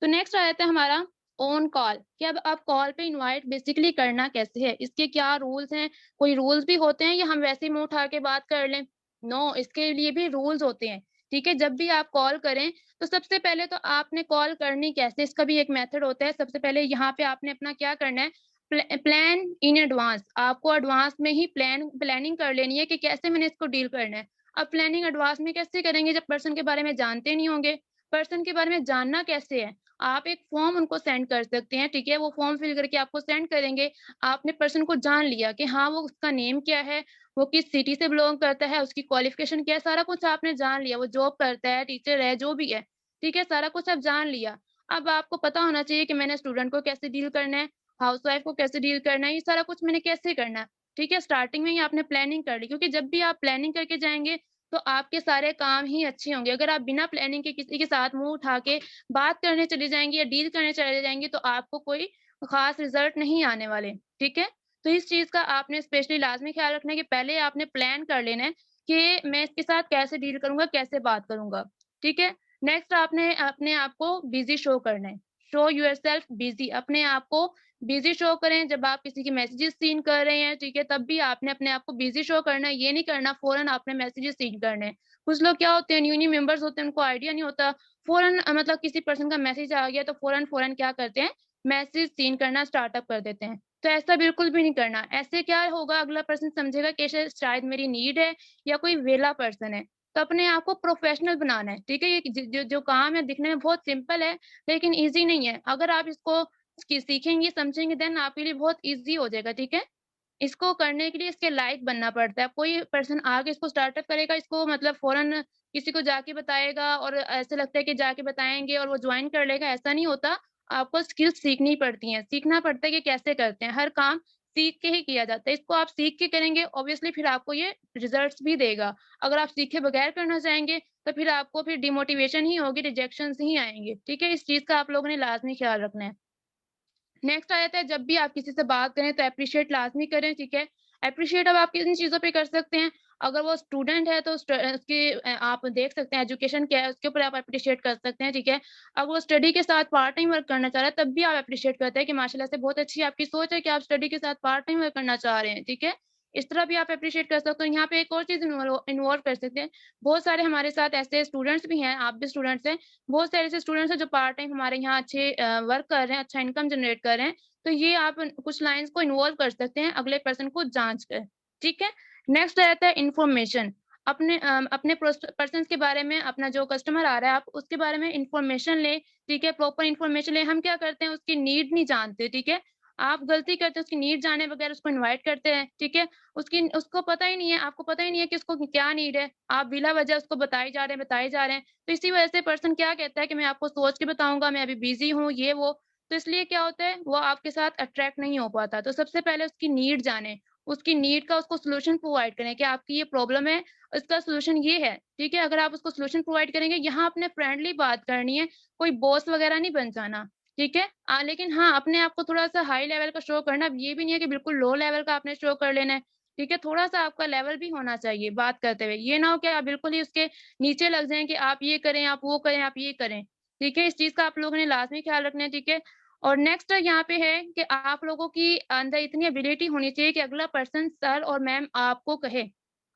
तो नेक्स्ट आ जाता है हमारा ऑन कॉल, कि अब आप कॉल पे इनवाइट बेसिकली करना कैसे है? इसके क्या रूल्स हैं? कोई रूल्स भी होते हैं या हम वैसे ही मुँह उठा के बात कर लें? नो, इसके लिए भी रूल्स होते हैं, ठीक है? जब भी आप कॉल करें, तो सबसे पहले तो आपने कॉल करनी कैसे, इसका भी एक मेथड होता है। सबसे पहले यहाँ पे आपने अपना क्या करना है, प्लान इन एडवांस, आपको एडवांस में ही प्लानिंग कर लेनी है कि कैसे मैंने इसको डील करना है। अब प्लानिंग एडवांस में कैसे करेंगे जब पर्सन के बारे में जानते नहीं होंगे? पर्सन के बारे में जानना कैसे है? आप एक फॉर्म उनको सेंड कर सकते हैं, ठीक है? वो फॉर्म फिल करके आपको सेंड करेंगे। आपने पर्सन को जान लिया कि हाँ, वो उसका नेम क्या है, वो किस सिटी से बिलॉन्ग करता है, उसकी क्वालिफ़िकेशन क्या है, सारा कुछ आपने जान लिया। वो जॉब करता है, टीचर है, जो भी है, ठीक है? सारा कुछ आप जान लिया। अब आपको पता होना चाहिए कि मैंने स्टूडेंट को कैसे डील करना है, हाउसवाइफ़ को कैसे डील करना है, ये सारा कुछ मैंने कैसे करना है, ठीक है? स्टार्टिंग में ही आपने प्लानिंग कर ली, क्योंकि जब भी आप प्लानिंग करके जाएँगे, तो आपके सारे काम ही अच्छे होंगे। अगर आप बिना प्लानिंग के किसी के साथ मुँह उठा के बात करने चले जाएँगे या डील करने चले जाएँगे, तो आपको कोई ख़ास रिज़ल्ट नहीं आने वाले, ठीक है? तो इस चीज़ का आपने स्पेशली लाज़मी ख़्याल रखना है कि पहले आपने प्लान कर लेना है कि मैं इसके साथ कैसे डील करूँगा, कैसे बात करूँगा, ठीक है? नेक्स्ट आपने अपने आप को बिज़ी शो करना है। शो योरसेल्फ बिज़ी, अपने आप को बिज़ी शो करें जब आप किसी के मैसेजेस सीन कर रहे हैं, ठीक है? तब भी आपने अपने आप को बिज़ी शो करना है, ये नहीं करना फ़ौरन आपने मैसेजेस सीन करने हैं। कुछ लोग क्या होते हैं, न्यू-न्यू मेंबर्स होते हैं, उनको आइडिया नहीं होता, फ़ौरन मतलब किसी पर्सन का मैसेज आ गया तो फ़ौरन क्या करते हैं, मैसेज सीन करना स्टार्टअप कर देते हैं। तो ऐसा बिल्कुल भी नहीं करना। ऐसे क्या होगा, अगला पर्सन समझेगा कि शायद मेरी नीड है या कोई वेला पर्सन है। तो अपने आप को प्रोफ़ेशनल बनाना है, ठीक है? ये जो काम है दिखने में बहुत सिंपल है, लेकिन ईज़ी नहीं है। अगर आप इसको सीखेंगे, समझेंगे, देन आपके लिए बहुत ईज़ी हो जाएगा, ठीक है? इसको करने के लिए इसके लायक बनना पड़ता है। कोई पर्सन आके इसको स्टार्टअप करेगा, इसको मतलब फ़ौरन किसी को जाके बताएगा और ऐसा लगता है कि जाके बताएँगे और वो जॉइन कर लेगा, ऐसा नहीं होता। आपको स्किल्स सीखनी पड़ती हैं, सीखना पड़ता है कि कैसे करते हैं। हर काम सीख के ही किया जाता है। इसको आप सीख के करेंगे, ऑब्वियसली फिर आपको ये रिज़ल्ट्स भी देगा। अगर आप सीखे बगैर करना चाहेंगे, तो फिर आपको फिर डिमोटिवेशन ही होगी, रिजेक्शंस ही आएँगे, ठीक है? इस चीज़ का आप लोगों ने लाज़मी ख़्याल रखना है। नेक्स्ट आ जाता है, जब भी आप किसी से बात करें तो एप्रिशिएट लाज़मी करें, ठीक है? एप्रिशिएट अब आप किन चीज़ों पे कर सकते हैं, अगर वो स्टूडेंट है तो उसकी आप देख सकते हैं एजुकेशन क्या है, उसके ऊपर आप एप्रिशिएट कर सकते हैं, ठीक है? अगर वो स्टडी के साथ पार्ट टाइम वर्क करना चाह रहा है, तब भी आप एप्रिशिएट करते हैं कि माशाल्लाह से बहुत अच्छी आपकी सोच है कि आप स्टडी के साथ पार्ट टाइम वर्क करना चाह रहे हैं, ठीक है? इस तरह भी आप एप्रिशिएट कर सकते हो। यहाँ पे एक और चीज़ इन्वॉल्व कर सकते हैं। बहुत सारे हमारे साथ ऐसे स्टूडेंट्स भी हैं, आप भी स्टूडेंट्स हैं, बहुत सारे ऐसे स्टूडेंट्स हैं जो पार्ट टाइम हमारे यहाँ अच्छे वर्क कर रहे हैं, अच्छा इनकम जनरेट कर रहे हैं। तो ये आप कुछ लाइन्स को इन्वॉल्व कर सकते हैं अगले पर्सन को जाँच कर, ठीक है? नेक्स्ट रहता है इन्फॉर्मेशन। अपने पर्सन्स के बारे में, अपना जो कस्टमर आ रहा है, आप उसके बारे में इन्फॉर्मेशन लें, ठीक है? प्रॉपर इन्फॉर्मेशन लें। हम क्या करते हैं, उसकी नीड नहीं जानते, ठीक है? आप गलती करते हैं, उसकी नीड जाने बगैर उसको इनवाइट करते हैं, ठीक है? उसको पता ही नहीं है, आपको पता ही नहीं है कि उसको क्या नीड है। आप बिला वजह उसको बताए जा रहे हैं, बताए जा रहे हैं। तो इसी वजह से पर्सन क्या कहता है कि मैं आपको सोच के बताऊँगा, मैं अभी बिज़ी हूँ, ये वो। तो इसलिए क्या होता है, वो आपके साथ अट्रैक्ट नहीं हो पाता। तो सबसे पहले उसकी नीड जानें, उसकी नीड का उसको सॉल्यूशन प्रोवाइड करें कि आपकी ये प्रॉब्लम है, इसका सॉल्यूशन ये है, ठीक है? अगर आप उसको सॉल्यूशन प्रोवाइड करेंगे, यहाँ आपने फ्रेंडली बात करनी है, कोई बॉस वगैरह नहीं बन जाना, ठीक है? लेकिन हाँ, अपने आप को थोड़ा-सा हाई लेवल का शो करना, अब ये भी नहीं है कि बिल्कुल लो लेवल का आपने शो कर लेना है, ठीक है? थोड़ा-सा आपका लेवल भी होना चाहिए बात करते हुए। ये ना हो कि आप बिल्कुल ही उसके नीचे लग जाएँ कि आप ये करें, आप वो करें, आप ये करें, ठीक है? इस चीज़ का आप लोगों ने लाज़मी ख़्याल रखना है, ठीक है? और नेक्स्ट यहाँ पे है कि आप लोगों की अंदर इतनी एबिलिटी होनी चाहिए कि अगला पर्सन सर और मैम आपको कहे।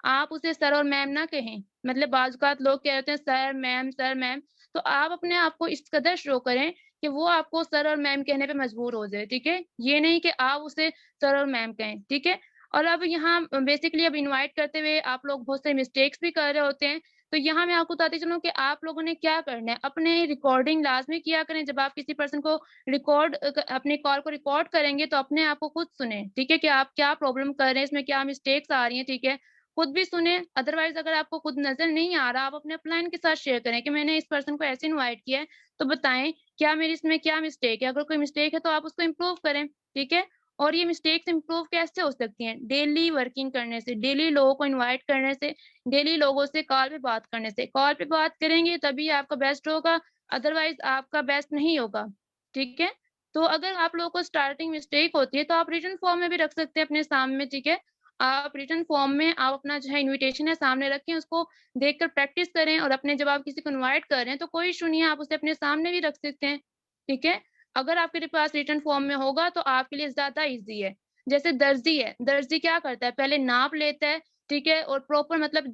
आप उसे सर और मैम ना कहें। मतलब बाज़-औक़ात लोग कह देते हैं सर, मैम। तो आप अपने आप को इस कदर शो करें कि वो आपको सर और मैम कहने पे मजबूर हो जाए, ठीक है? ये नहीं कि आप उसे सर और मैम कहें, ठीक है? और अब यहाँ बेसिकली अब इनवाइट करते हुए आप लोग बहुत सारे मिस्टेक्स भी कर रहे होते हैं। तो यहाँ मैं आपको बताती चलूँ कि आप लोगों ने क्या करना है, अपने रिकॉर्डिंग लाज़मी किया करें। जब आप किसी पर्सन को अपनी कॉल को रिकॉर्ड करेंगे तो अपने आप को खुद सुनें, ठीक है? कि आप क्या प्रॉब्लम कर रहे हैं, इसमें क्या मिस्टेक्स आ रही हैं, ठीक है? खुद भी सुनें, अदरवाइज़ अगर आपको खुद नज़र नहीं आ रहा, आप अपने अपलाइन के साथ शेयर करें कि मैंने इस पर्सन को ऐसे इनवाइट किया है, तो बताएँ क्या मेरी इसमें क्या मिस्टेक है? अगर कोई मिस्टेक है तो आप उसको इम्प्रूव करें, ठीक है? और ये मिस्टेक्स इम्प्रूव कैसे हो सकती हैं? डेली वर्किंग करने से, डेली लोगों को इनवाइट करने से, डेली लोगों से कॉल पे बात करने से। कॉल पे बात करेंगे तभी आपका बेस्ट होगा, अदरवाइज़ आपका बेस्ट नहीं होगा, ठीक है? तो अगर आप लोगों को स्टार्टिंग मिस्टेक होती है, तो आप रिटन फॉर्म में भी रख सकते हैं अपने सामने, ठीक है? आप रिटन फॉर्म में आप अपना जो है इन्विटेशन है सामने रखें, उसको देखकर प्रैक्टिस करें और अपने जब आप किसी को इनवाइट कर रहे हैं, तो कोई इश्यू नहीं है, आप उसे अपने सामने भी रख सकते हैं, ठीक है? अगर आपके पास रिटन फॉर्म में होगा, तो आपके लिए ज़्यादा ईज़ी है। जैसे दर्जी है, दर्जी क्या करता है, पहले नाप लेता है, ठीक है, और प्रॉपर मतलब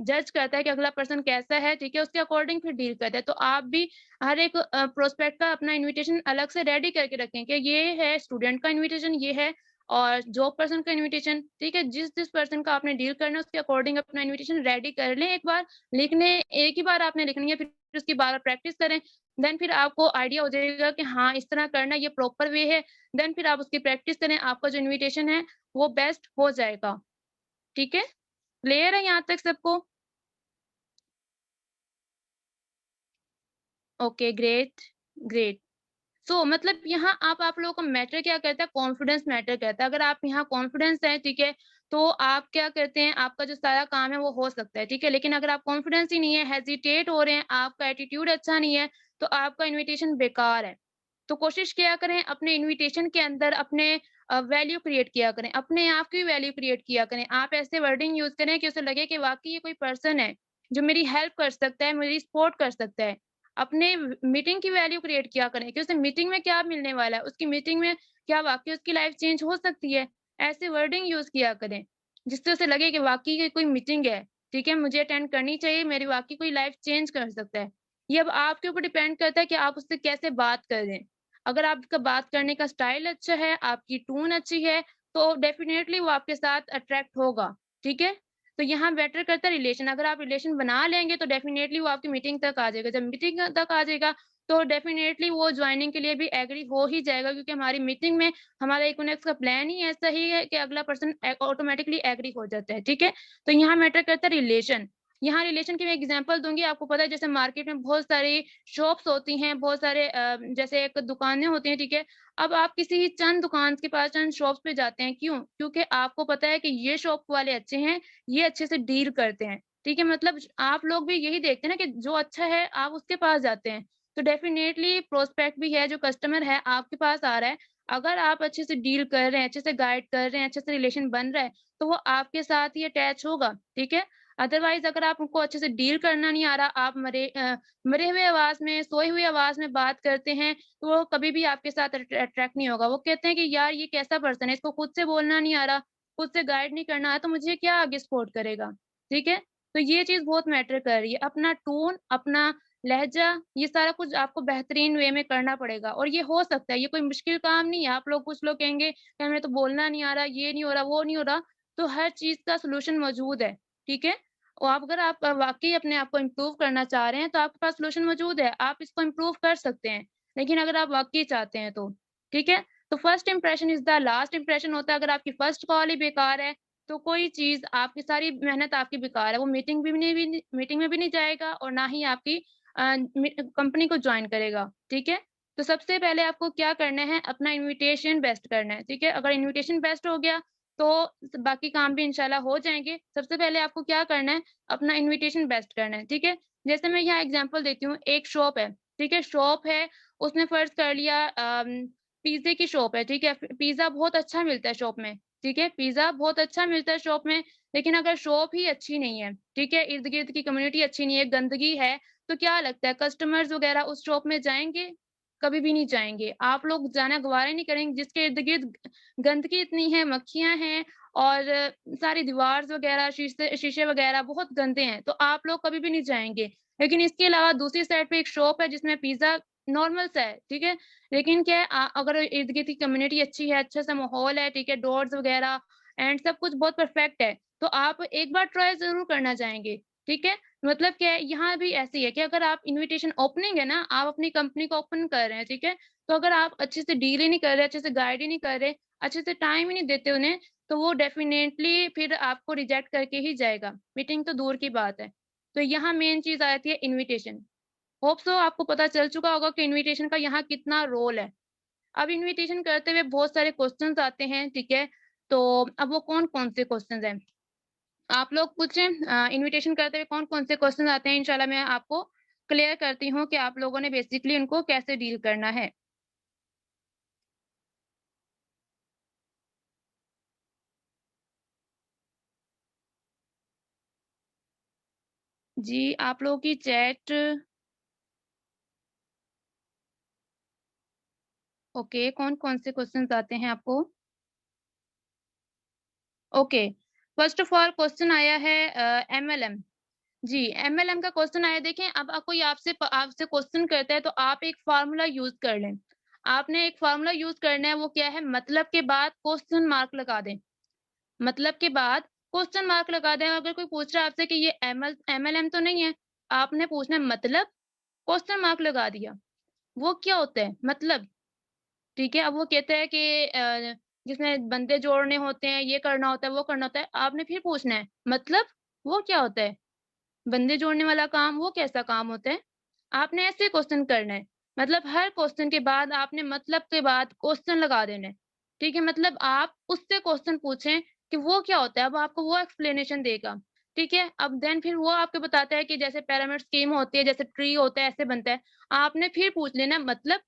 जज करता है कि अगला पर्सन कैसा है, ठीक है, उसके अकॉर्डिंग फिर डील करता है। तो आप भी हर एक प्रोस्पेक्ट का अपना इन्विटेशन अलग से रेडी करके रखें कि ये है स्टूडेंट का इन्विटेशन, ये है और जॉब पर्सन का इन्विटेशन, ठीक है। जिस पर्सन का आपने डील करना है उसके अकॉर्डिंग अपना इन्विटेशन रेडी कर लें। एक बार एक ही बार आपने लिखनी है, फिर उसकी बार-बार प्रैक्टिस करें। देन फिर आपको आइडिया हो जाएगा कि हाँ, इस तरह करना ये प्रॉपर वे है। देन फिर आप उसकी प्रैक्टिस करें, आपका जो इन्विटेशन है वो बेस्ट हो जाएगा। ठीक है? क्लियर है यहाँ तक सबको? Okay, great, great. सो मतलब यहाँ आप लोगों का मैटर क्या करता है? कॉन्फिडेंस मैटर करता है। अगर आप यहाँ कॉन्फिडेंस है, ठीक है, तो आप क्या करते हैं, आपका जो सारा काम है वो हो सकता है, ठीक है। लेकिन अगर आप कॉन्फिडेंस ही नहीं है, हेजिटेट हो रहे हैं, आपका एटीट्यूड अच्छा नहीं है, तो आपका इन्विटेशन बेकार है। तो कोशिश किया करें अपने इन्विटेशन के अंदर अपने वैल्यू क्रिएट किया करें, अपने आप की वैल्यू क्रिएट किया करें। आप ऐसे वर्डिंग यूज़ करें कि उसे लगे कि वाक़ई ये कोई पर्सन है, जो मेरी हेल्प कर सकता है, मेरी सपोर्ट कर सकता है। अपने मीटिंग की वैल्यू क्रिएट किया करें कि उसे मीटिंग में क्या मिलने वाला है, उसकी मीटिंग में क्या वाक़ई उसकी लाइफ़ चेंज हो सकती है। ऐसे वर्डिंग यूज़ किया करें, जिससे उसे लगे कि वाक़ई ये कोई मीटिंग है, ठीक है, मुझे अटेंड करनी चाहिए, मेरी वाक़ई कोई लाइफ़ चेंज कर सकता है। ये अब आपके ऊपर डिपेंड करता है कि आप उससे कैसे बात कर रहे हैं। अगर आपका बात करने का स्टाइल अच्छा है, आपकी टोन अच्छी है, तो डेफ़िनेटली वो आपके साथ अट्रैक्ट होगा, ठीक है? तो यहाँ मैटर करता है रिलेशन, अगर आप रिलेशन बना लेंगे तो डेफ़िनेटली वो आपकी मीटिंग तक आ जाएगा। जब मीटिंग तक आ जाएगा, तो डेफ़िनेटली वो जॉइनिंग के लिए भी एग्री हो ही जाएगा, क्योंकि हमारी मीटिंग में हमारा इकोनॉमिक्स का प्लान ही ऐसा ही है कि अगला पर्सन ऑटोमैटिकली एग्री हो जाता है, ठीक है? तो यहाँ मैटर करता है रिलेशन। यहाँ रिलेशन की मैं एग्ज़ाम्पल दूँगी, आपको पता है जैसे मार्केट में बहुत सारी शॉप्स होती हैं, बहुत सारे जैसे एक दुकानें होती हैं, ठीक है? अब आप किसी चंद दुकान के पास, चंद शॉप्स पे जाते हैं, क्यों? क्योंकि आपको पता है कि ये शॉप वाले अच्छे हैं, ये अच्छे से डील करते हैं, ठीक है? मतलब आप लोग भी यही देखते हैं ना कि जो अच्छा है, आप उसके पास जाते हैं। तो डेफ़िनेटली प्रोस्पेक्ट भी है, जो कस्टमर है, आपके पास आ रहा है, अगर आप अच्छे से डील कर रहे हैं, अच्छे से गाइड कर रहे हैं, अच्छे से रिलेशन बन रहा है, तो वो आपके साथ ही अटैच होगा, ठीक है? अदरवाइज़ अगर आपको अच्छे से डील करना नहीं आ रहा, आप मरे हुए आवाज़ में, सोई हुई आवाज़ में बात करते हैं, तो वो कभी भी आपके साथ अट्रैक्ट नहीं होगा। वो कहते हैं कि यार ये कैसा पर्सन है, इसको खुद से बोलना नहीं आ रहा, खुद से गाइड नहीं करना है, तो मुझे क्या आगे सपोर्ट करेगा, ठीक है? तो ये चीज़ बहुत मैटर कर रही है। अपना टोन, अपना लहज़ा, ये सारा कुछ आपको बेहतरीन वे में करना पड़ेगा और ये हो सकता है, ये कोई मुश्किल काम नहीं है। आप लोग कुछ लोग कहेंगे कि हमें तो बोलना नहीं आ रहा, ये नहीं हो रहा, वो नहीं हो रहा, तो हर चीज़ का सॉल्यूशन मौजूद है, ठीक है? और अगर आप वाक़ई अपने आप को इम्प्रूव करना चाह रहे हैं, तो आपके पास सॉल्यूशन मौजूद है, आप इसको इम्प्रूव कर सकते हैं। लेकिन अगर आप वाक़ई चाहते हैं तो, ठीक है? तो first impression is the last impression होता है, अगर आपकी फर्स्ट कॉल ही बेकार है, तो कोई चीज़ आपकी सारी मेहनत आपकी बेकार है। वो मीटिंग में भी नहीं जाएगा और ना ही आपकी कंपनी को जॉइन करेगा, ठीक है? तो सबसे पहले आपको क्या करना है, अपना इन्विटेशन बेस्ट करना है, ठीक है? अगर इन्विटेशन बेस्ट हो गया, तो बाकी काम भी इंशाल्लाह हो जाएँगे। सबसे पहले आपको क्या करना है, अपना इन्विटेशन बेस्ट करना है, ठीक है? जैसे मैं यहाँ एग्ज़ाम्पल देती हूँ, एक शॉप है, ठीक है? शॉप है, उसने फ़र्ज़ कर लिया पिज़्ज़े की शॉप है, ठीक है? पिज़्ज़ा बहुत अच्छा मिलता है शॉप में, ठीक है? पिज़्ज़ा बहुत अच्छा मिलता है शॉप में, लेकिन अगर शॉप ही अच्छी नहीं है, ठीक है? इर्द-गिर्द की कम्युनिटी अच्छी नहीं है, गंदगी है, तो क्या लगता है कस्टमर्स वग़ैरह उस शॉप में जाएँगे? कभी भी नहीं जाएँगे। आप लोग जाना गवारा नहीं करेंगे, जिसके इर्द-गिर्द गंदगी इतनी है, मक्खियाँ हैं और सारी दीवार्स वग़ैरह, शीशे वग़ैरह बहुत गंदे हैं, तो आप लोग कभी भी नहीं जाएँगे। लेकिन इसके अलावा दूसरी साइड पे एक शॉप है जिसमें पिज़्ज़ा नॉर्मल सा है, ठीक है? लेकिन क्या है अगर इर्द-गिर्द की कम्युनिटी अच्छी है, अच्छा-सा माहौल है, ठीक है? डोर्स वग़ैरह एंड सब कुछ बहुत परफेक्ट है, तो आप एक बार ट्राई ज़रूर करना चाहेंगे, ठीक है? मतलब क्या है, यहाँ भी ऐसे ही है कि अगर आप इन्विटेशन ओपनिंग है ना, आप अपनी कंपनी को ओपन कर रहे हैं, ठीक है? तो अगर आप अच्छे से डील ही नहीं कर रहे, अच्छे से गाइड ही नहीं कर रहे, अच्छे से टाइम ही नहीं देते उन्हें, तो वो डेफ़िनेटली फिर आपको रिजेक्ट करके ही जाएगा। मीटिंग तो दूर की बात है। तो यहाँ मेन चीज़ आ जाती है इन्विटेशन। होप सो आपको पता चल चुका होगा कि इन्विटेशन का यहाँ कितना रोल है। अब इन्विटेशन करते हुए बहुत सारे क्वेश्चन्स आते हैं, ठीक है? तो अब वो कौन-कौन से क्वेश्चन्स हैं? आप लोग पूछें इन्विटेशन करते हुए कौन-कौन से क्वेश्चन आते हैं, इंशाल्लाह मैं आपको क्लियर करती हूँ कि आप लोगों ने बेसिकली उनको कैसे डील करना है। जी, आप लोगों की चैट ओके, कौन-कौन से क्वेश्चन्स आते हैं आपको? Okay, first of all question आया है MLM। जी, MLM का क्वेश्चन आया। देखें, अब कोई आपसे आपसे क्वेश्चन करता है तो आप एक फ़ॉर्मूला यूज़ कर लें। आपने एक फ़ॉर्मूला यूज़ करना है, वो क्या है? मतलब के बाद क्वेश्चन मार्क लगा दें। मतलब के बाद क्वेश्चन मार्क लगा दें। अगर कोई पूछ रहा है आपसे कि ये MLM तो नहीं है, आपने पूछना है मतलब, क्वेश्चन मार्क लगा दिया। वो क्या होता है? मतलब, ठीक है? अब वो कहता है कि जिसमें बंदे जोड़ने होते हैं, ये करना होता है, वो करना होता है। आपने फिर पूछना है, मतलब वो क्या होता है? बंदे जोड़ने वाला काम वो कैसा काम होता है? आपने ऐसे क्वेश्चन करना है। मतलब हर क्वेश्चन के बाद आपने मतलब के बाद क्वेश्चन लगा देना है। ठीक है? मतलब आप उससे क्वेश्चन पूछें कि वो क्या होता है? अब आपको वो एक्सप्लेनेशन देगा। ठीक है? अब देन फिर वो आपको बताता है कि जैसे पिरामिड स्कीम होती है, जैसे ट्री होता है, ऐसे बनता है। आपने फिर पूछ लेना मतलब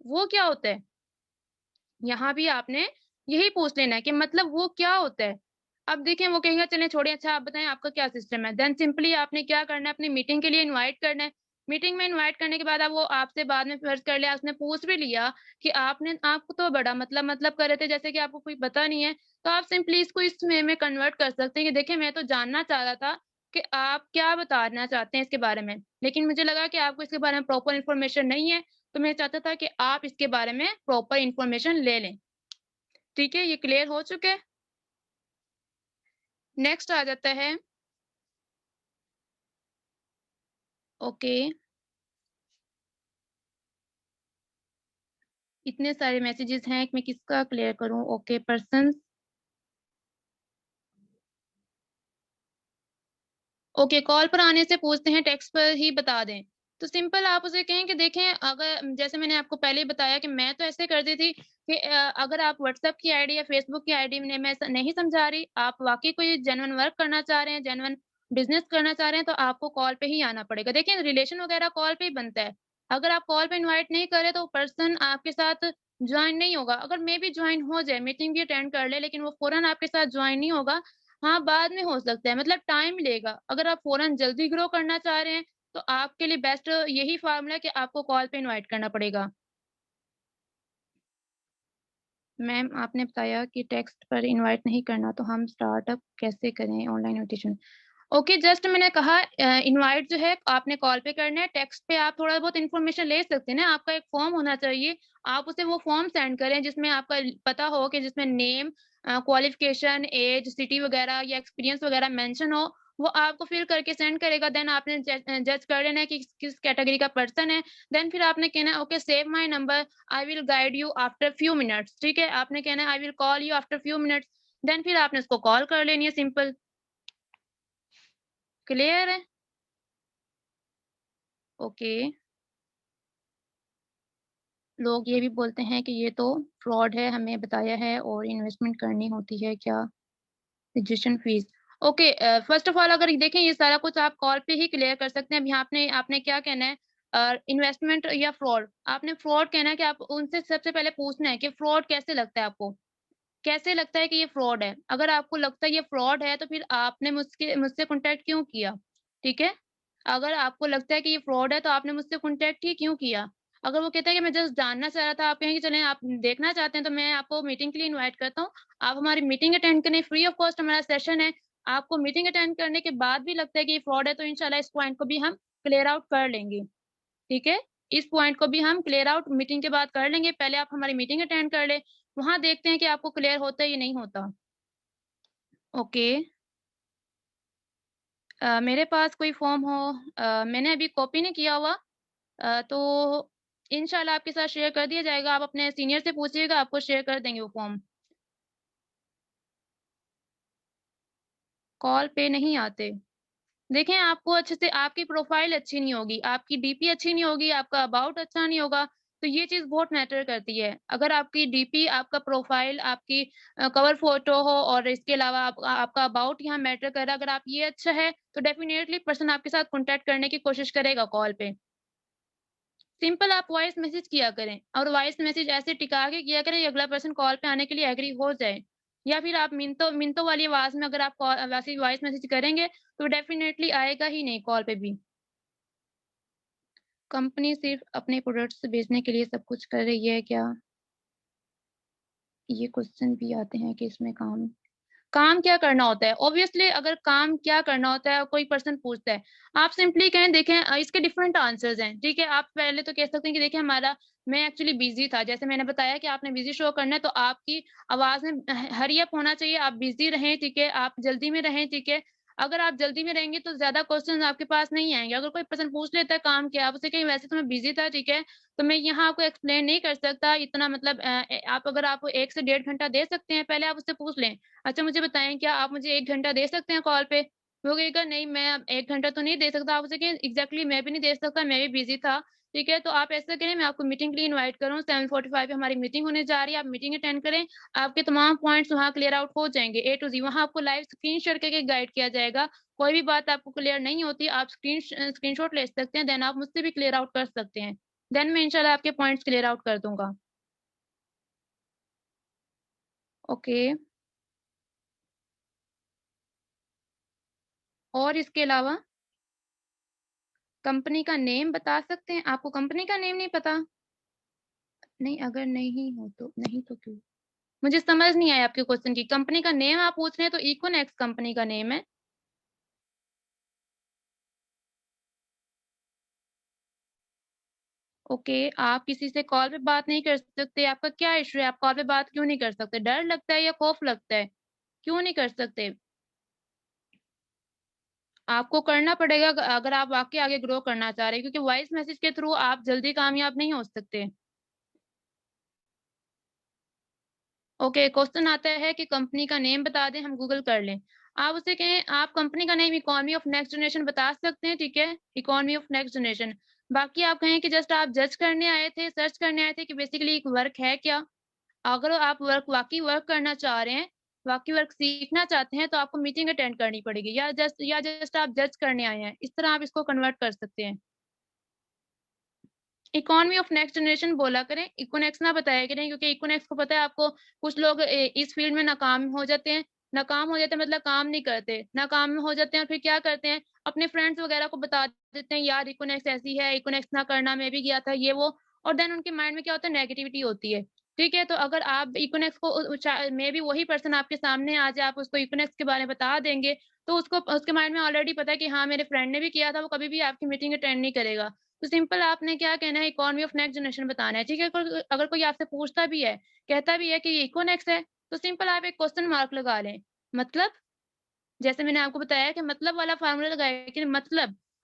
वो क्या होता है? यहाँ भी आपने यही पूछ लेना है कि मतलब वो क्या होता है? अब देखिए वो कहेगा चलिए छोड़िए, अच्छा आप बताएँ आपका क्या सिस्टम है? देन सिंपली आपने क्या करना है, अपनी मीटिंग के लिए इनवाइट करना है। मीटिंग में इनवाइट करने के बाद अब वो आपसे बाद में फर्ज़ कर लिया, उसने पूछ भी लिया कि आपने आपको तो बड़ा मतलब कर रहे थे जैसे कि आपको कोई पता नहीं है, तो आप सिंपली इसको इस वे में कन्वर्ट कर सकते हैं कि देखिए मैं तो जानना चाह रहा था कि आप क्या बताना चाहते हैं इसके बारे में। लेकिन मुझे लगा कि आपको इसके बारे में प्रॉपर इन्फॉर्मेशन नहीं है, तो मैं चाहता था कि आप इसके बारे में प्रॉपर इन्फॉर्मेशन ले लें। ठीक है, ये क्लियर हो चुका है? नेक्स्ट आ जाता है ओके, इतने सारे मैसेजेस हैं कि मैं किसका क्लियर करूँ? ओके, पर्सन्स ओके, कॉल पर आने से पूछते हैं, टेक्स्ट पर ही बता दें। तो सिंपल आप उसे कहें कि देखें, अगर जैसे मैंने आपको पहले ही बताया कि मैं तो ऐसे करती थी कि अगर आप व्हाट्सएप की आईडी या फेसबुक की आईडी में मैं ऐसा नहीं समझा रही, आप वाक़ई कोई जेन्युइन वर्क करना चाह रहे हैं, जेन्युइन बिज़नेस करना चाह रहे हैं, तो आपको कॉल पे ही आना पड़ेगा। देखिए रिलेशन वगैरह कॉल पे ही बनता है। अगर आप कॉल पे इनवाइट नहीं कर रहे तो पर्सन आपके साथ जॉइन नहीं होगा। अगर मेबी जॉइन हो जाए, मीटिंग भी अटेंड कर ले, लेकिन वो फ़ौरन आपके साथ जॉइन नहीं होगा, हाँ, बाद में हो सकता है, मतलब टाइम लेगा। अगर आप फ़ौरन जल्दी ग्रो करना चाह रहे हैं, तो आपके लिए बेस्ट यही फ़ॉर्मूला है कि आपको कॉल पे इनवाइट करना पड़ेगा। मैम, आपने बताया कि टेक्स्ट पर इनवाइट नहीं करना, तो हम स्टार्टअप कैसे करें ऑनलाइन इन्विटेशन? ओके, जस्ट मैंने कहा इनवाइट जो है आपने कॉल पे करना है, टेक्स्ट पे आप थोड़ा बहुत इन्फॉर्मेशन ले सकते हैं ना, आपका एक फॉर्म होना चाहिए, आप उसे वो फॉर्म सेंड करें जिसमें आपका पता हो कि जिसमें नेम, क्वालिफ़िकेशन, ऐज, सिटी वगैरह या एक्सपीरियंस वगैरह मेंशन हो, वो आपको फिल करके सेंड करेगा, देन आपने जज कर लेना है कि किस कैटेगरी का पर्सन है, देन फिर आपने कहना है okay save my number, I will guide you after few minutes, ठीक है? आपने कहना है I will call you after few minutes, then फिर आपने उसको कॉल कर लेनी है, सिंपल। क्लियर है? ओके, लोग ये भी बोलते हैं कि ये तो फ्रॉड है, हमें बताया है और इन्वेस्टमेंट करनी होती है क्या? Registration fees. Okay, first of all अगर देखें ये सारा कुछ आप कॉल पे ही क्लियर कर सकते हैं। अभी आपने आपने क्या कहना है इन्वेस्टमेंट या फ्रॉड? आपने फ्रॉड कहना है कि आप उनसे सबसे पहले पूछना है कि फ्रॉड कैसे लगता है आपको? कैसे लगता है कि ये फ्रॉड है? अगर आपको लगता है ये फ्रॉड है, तो फिर आपने मुझसे कॉन्टैक्ट क्यों किया? ठीक है? अगर आपको लगता है कि ये फ्रॉड है, तो आपने मुझसे कॉन्टैक्ट ही क्यों किया? अगर वो कहता है कि मैं जस्ट जानना चाह रहा था, आप कहें कि चलें आप देखना चाहते हैं, तो मैं आपको मीटिंग के लिए इनवाइट करता हूँ। आप हमारी मीटिंग अटेंड करें, फ्री ऑफ कॉस्ट हमारा सेशन है। आपको मीटिंग अटेंड करने के बाद भी लगता है कि ये फ्रॉड है, तो इंशाल्लाह इस पॉइंट को भी हम क्लियर आउट कर लेंगे। ठीक है? इस पॉइंट को भी हम क्लियर आउट मीटिंग के बाद कर लेंगे। पहले आप हमारी मीटिंग अटेंड कर लें, वहाँ देखते हैं कि आपको क्लियर होता है या नहीं होता। ओके, मेरे पास कोई फ़ॉर्म हो, मैंने अभी कॉपी नहीं किया हुआ, तो इंशाल्लाह आपके साथ शेयर कर दिया जाएगा। आप अपने सीनियर से पूछिएगा, आपको शेयर कर देंगे वो फ़ॉर्म। कॉल पे नहीं आते। देखें, आपको अच्छे से आपकी प्रोफ़ाइल अच्छी नहीं होगी, आपकी डीपी अच्छी नहीं होगी, आपका अबाउट अच्छा नहीं होगा, तो ये चीज़ बहुत मैटर करती है। अगर आपकी डीपी, आपका प्रोफ़ाइल, आपकी कवर फ़ोटो हो और इसके अलावा आपका अबाउट यहाँ मैटर कर रहा है, अगर आप ये अच्छा है, तो डेफ़िनेटली पर्सन आपके साथ कॉन्टैक्ट करने की कोशिश करेगा कॉल पे। सिंपल आप वॉइस मैसेज किया करें और वॉइस मैसेज ऐसे टिका के किया करें कि अगला पर्सन कॉल पे आने के लिए एग्री हो जाए। या फिर आप मिनटों मिनटों वाली आवाज़ में अगर आप वैसे वॉइस मैसेज करेंगे तो डेफ़िनेटली आएगा ही नहीं कॉल पे भी। कंपनी सिर्फ़ अपने प्रोडक्ट्स बेचने के लिए सब कुछ कर रही है क्या? ये क्वेश्चन भी आते हैं कि इसमें काम काम क्या करना होता है? ऑब्वियसली अगर काम क्या करना होता है, कोई पर्सन पूछता है, आप सिंपली कहें देखें इसके डिफरेंट आंसर्स हैं, ठीक है? आप पहले तो कह सकते हैं कि देखिए मैं एक्चुअली बिज़ी था, जैसे मैंने बताया कि आपने बिज़ी शो करना है, तो आपकी आवाज़ में हरी अप होना चाहिए, आप बिज़ी रहें, ठीक है? आप जल्दी में रहें, ठीक है? अगर आप जल्दी में रहेंगे तो ज़्यादा क्वेश्चन आपके पास नहीं आएँगे। अगर कोई पर्सन पूछ लेता है काम क्या, आप उससे कहें वैसे तो मैं बिज़ी था, ठीक है? तो मैं यहाँ आपको एक्सप्लेन नहीं कर सकता इतना मतलब आप 1 से डेढ़ घंटा दे सकते हैं, पहले आप उससे पूछ लें। अच्छा मुझे बताएँ क्या आप मुझे 1 घंटा दे सकते हैं कॉल पे? वो कहेगा नहीं मैं अब 1 घंटा तो नहीं दे सकता। आप उसे कहें एग्ज़ैक्टली मैं भी नहीं दे सकता, मैं भी बिज़ी था, ठीक है? तो आप ऐसा करें मैं आपको मीटिंग के लिए इनवाइट कर रहा हूँ 7:45 पे हमारी मीटिंग होने जा रही है, आप मीटिंग अटेंड करें, आपके तमाम पॉइंट्स वहाँ क्लियर आउट हो जाएँगे ए टू ज़ेड वहाँ आपको लाइव स्क्रीन शेयर करके गाइड किया जाएगा। कोई भी बात आपको क्लियर नहीं होती, आप स्क्रीनशॉट ले सकते हैं, देन आप मुझसे भी क्लियर आउट कर सकते हैं। देन मैं इंशाल्लाह आपके पॉइंट्स क्लियर आउट कर दूँगा। ओके, और इसके अलावा कंपनी का नेम बता सकते हैं? आपको कंपनी का नेम नहीं पता? नहीं, अगर नहीं तो क्यों? मुझे समझ नहीं आया आपके क्वेश्चन की। कंपनी का नेम आप पूछ रहे हैं तो इकोनेक्स कंपनी का नेम है। ओके, आप किसी से कॉल पे बात नहीं कर सकते, आपका क्या इश्यू है? आप कॉल पे बात क्यों नहीं कर सकते? डर लगता है या खौफ लगता है? क्यों नहीं कर सकते? आपको करना पड़ेगा अगर आप वाक़ई आगे ग्रो करना चाह रहे हैं क्योंकि वॉइस मैसेज के थ्रू आप जल्दी कामयाब नहीं हो सकते। ओके, क्वेश्चन आता है कि कंपनी का नेम बता दें, हम गूगल कर लें। आप उससे कहें आप कंपनी का name economy of next generation बता सकते हैं, ठीक है? Economy of next generation. बाकी आप कहें कि जस्ट आप जज करने आए थे, सर्च करने आए थे कि बेसिकली एक वर्क है क्या? अगर आप वाक़ई वर्क करना चाह रहे हैं, वाक़ई वर्क सीखना चाहते हैं, तो आपको मीटिंग अटेंड करनी पड़ेगी या जस्ट आप जज करने आए हैं। इस तरह आप इसको कन्वर्ट कर सकते हैं। इकोनॉमी ऑफ नेक्स्ट जनरेशन बोला करें, इकोनेक्स ना बताया करें क्योंकि इकोनेक्स को पता है आपको कुछ लोग इस फील्ड में नाकाम हो जाते हैं। नाकाम हो जाते हैं मतलब काम नहीं करते, नाकाम हो जाते हैं और फिर क्या करते हैं, अपने फ्रेंड्स वगैरह को बता देते हैं यार इकोनेक्स ऐसी है, इकोनेक्स ना करना मैं भी गया था ये वो और देन उनके माइंड में क्या होता है नेगेटिविटी होती है। ठीक है? तो अगर आप इकोनेक्स को मे बी वही पर्सन आपके सामने आ जाए, आप उसको इकोनेक्स के बारे में बता देंगे, तो उसको उसके माइंड में ऑलरेडी पता है कि हाँ, मेरे फ्रेंड ने भी किया था, वो कभी भी आपकी मीटिंग अटेंड नहीं करेगा। तो सिंपल आपने क्या कहना है इकोनॉमी ऑफ नेक्स्ट जनरेशन बताना है, ठीक है? अगर कोई आपसे पूछता भी है, कहता भी है कि ये इकोनेक्स है, तो सिंपल आप एक क्वेश्चन मार्क लगा लें। मतलब? जैसे मैंने आपको बताया कि मतलब वाला फ़ॉर्मूला लगाया कि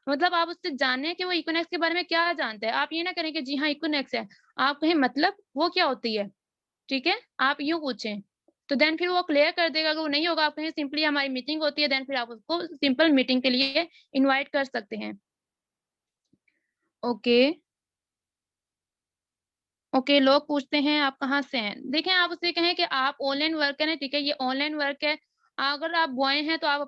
मतलब आप उससे जानें कि वो इकोनेक्स के बारे में क्या जानता है। आप ये ना करें कि जी हाँ, इकोनेक्स है। आप कहें मतलब वो क्या होती है? ठीक है? आप यूँ पूछें। तो देन फिर वो क्लियर कर देगा, अगर वो नहीं होगा आप कहें सिंपली हमारी मीटिंग होती है, देन फिर आप उसको सिंपल मीटिंग के लिए इनवाइट कर सकते हैं। ओके। ओके, लोग पूछते हैं आप कहाँ से हैं? देखिए आप उससे कहें कि आप ऑनलाइन वर्कर हैं, ठीक है? ये ऑनलाइन वर्क है। अगर आप बॉय हैं तो आप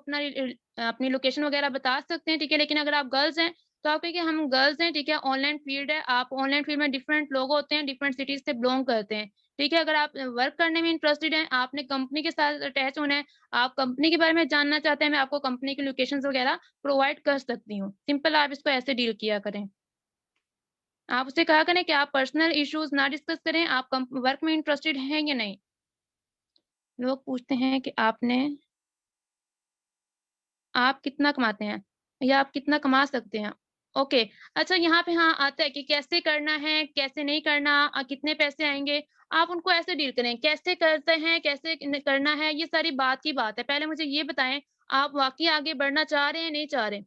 अपनी लोकेशन वगैरह बता सकते हैं, ठीक है? लेकिन अगर आप गर्ल्स हैं, तो आप कहिए कि हम गर्ल्स हैं, ठीक है? ऑनलाइन फील्ड है, आप ऑनलाइन फील्ड में डिफरेंट लोग होते हैं, डिफरेंट सिटीज़ से बिलॉन्ग करते हैं, ठीक है? अगर आप वर्क करने में इंटरेस्टेड हैं, आपने कंपनी के साथ अटैच होना है, आप कंपनी के बारे में जानना चाहते हैं, मैं आपको कंपनी की लोकेशंस वगैरह प्रोवाइड कर सकती हूँ। सिंपल आप इसको ऐसे डील किया करें। आप उससे कहा करें कि आप पर्सनल इश्यूज़ ना डिस्कस करें, आप वर्क में इंटरेस्टेड हैं या नहीं? लोग पूछते हैं कि आप कितना कमाते हैं? या आप कितना कमा सकते हैं? ओके, अच्छा यहाँ पे हाँ, आता है कि कैसे करना है, कैसे नहीं करना कितने पैसे आएँगे? आप उनको ऐसे डील करें, कैसे करते हैं, कैसे न करना है, ये सारी बात की बात है। पहले मुझे ये बताएँ, आप वाक़ई आगे बढ़ना चाह रहे हैं, नहीं चाह रहे?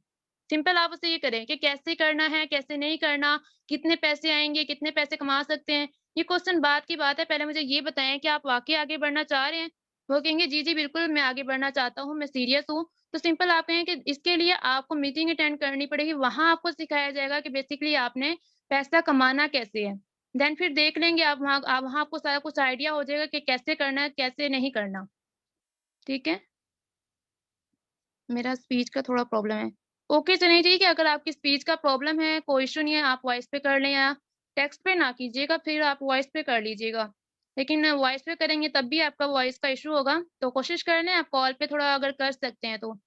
सिंपल आप उससे ये करें कि कैसे करना है, कैसे नहीं करना, कितने पैसे आएँगे, कितने पैसे कमा सकते हैं। ये क्वेश्चन बाद की बात है, पहले मुझे ये बताएँ कि आप वाक़ई आगे बढ़ना चाह रहे हैं? वो कहेंगे, "जी, जी, बिल्कुल मैं आगे बढ़ना चाहता हूँ, मैं सीरियस हूँ।" तो सिंपल आप कहें कि इसके लिए आपको मीटिंग अटेंड करनी पड़ेगी, वहाँ आपको सिखाया जाएगा कि बेसिकली आपने पैसा कमाना कैसे है। देन फिर देख लेंगे आप वहाँ आपको सारा कुछ आइडिया हो जाएगा कि कैसे करना है, कैसे नहीं करना। ठीक है? मेरा स्पीच का थोड़ा प्रॉब्लम है। ओके, चलिए ठीक है, अगर आपकी स्पीच का प्रॉब्लम है, कोई इश्यू नहीं है, आप वॉइस पे कर लें या टेक्स्ट पे ना कीजिएगा, फिर आप वॉइस पे कर लीजिएगा। लेकिन वॉइस पे करेंगे तब भी आपका वॉइस का इश्यू होगा, तो कोशिश कर लें आप कॉल पे थोड़ा अगर कर सकते हैं तो।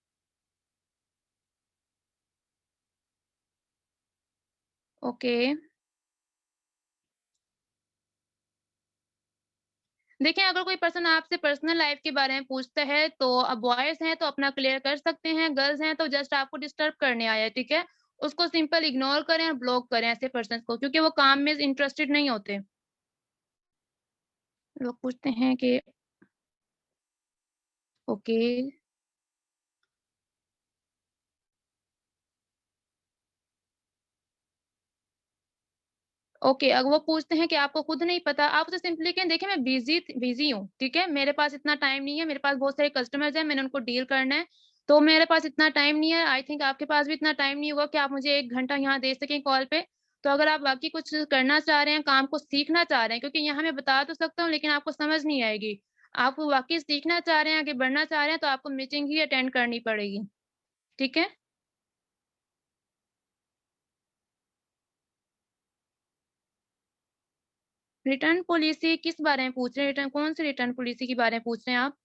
ओके, देखें, अगर कोई पर्सन आपसे पर्सनल लाइफ के बारे में पूछता है, तो अब बॉयज़ हैं तो अपना क्लियर कर सकते हैं, गर्ल्स हैं तो जस्ट आपको डिस्टर्ब करने आया है, ठीक है? उसको सिंपल इग्नोर करें और ब्लॉक करें ऐसे पर्सन्स को, क्योंकि वो काम में इंटरेस्टेड नहीं होते। लोग पूछते हैं कि ओके, ओके, अगर वो पूछते हैं कि आपको खुद नहीं पता, आप उसे सिंपली कहें, देखिए मैं बिज़ी हूँ, ठीक है? मेरे पास इतना टाइम नहीं है, मेरे पास बहुत सारे कस्टमर्स हैं, मैंने उनको डील करना है, तो मेरे पास इतना टाइम नहीं है। आई थिंक आपके पास भी इतना टाइम नहीं होगा कि आप मुझे 1 घंटा यहाँ दे सकें कॉल पे। तो अगर आप वाक़ई कुछ करना चाह रहे हैं, काम को सीखना चाह रहे हैं, क्योंकि यहाँ मैं बता तो सकता हूँ लेकिन आपको समझ नहीं आएगी। आप वाक़ई सीखना चाह रहे हैं, आगे बढ़ना चाह रहे हैं, तो आपको मीटिंग ही अटेंड करनी पड़ेगी, ठीक है? रिटर्न पॉलिसी किस बारे में पूछ रहे हैं? कौन-सी रिटर्न पॉलिसी के बारे में पूछ रहे हैं आप?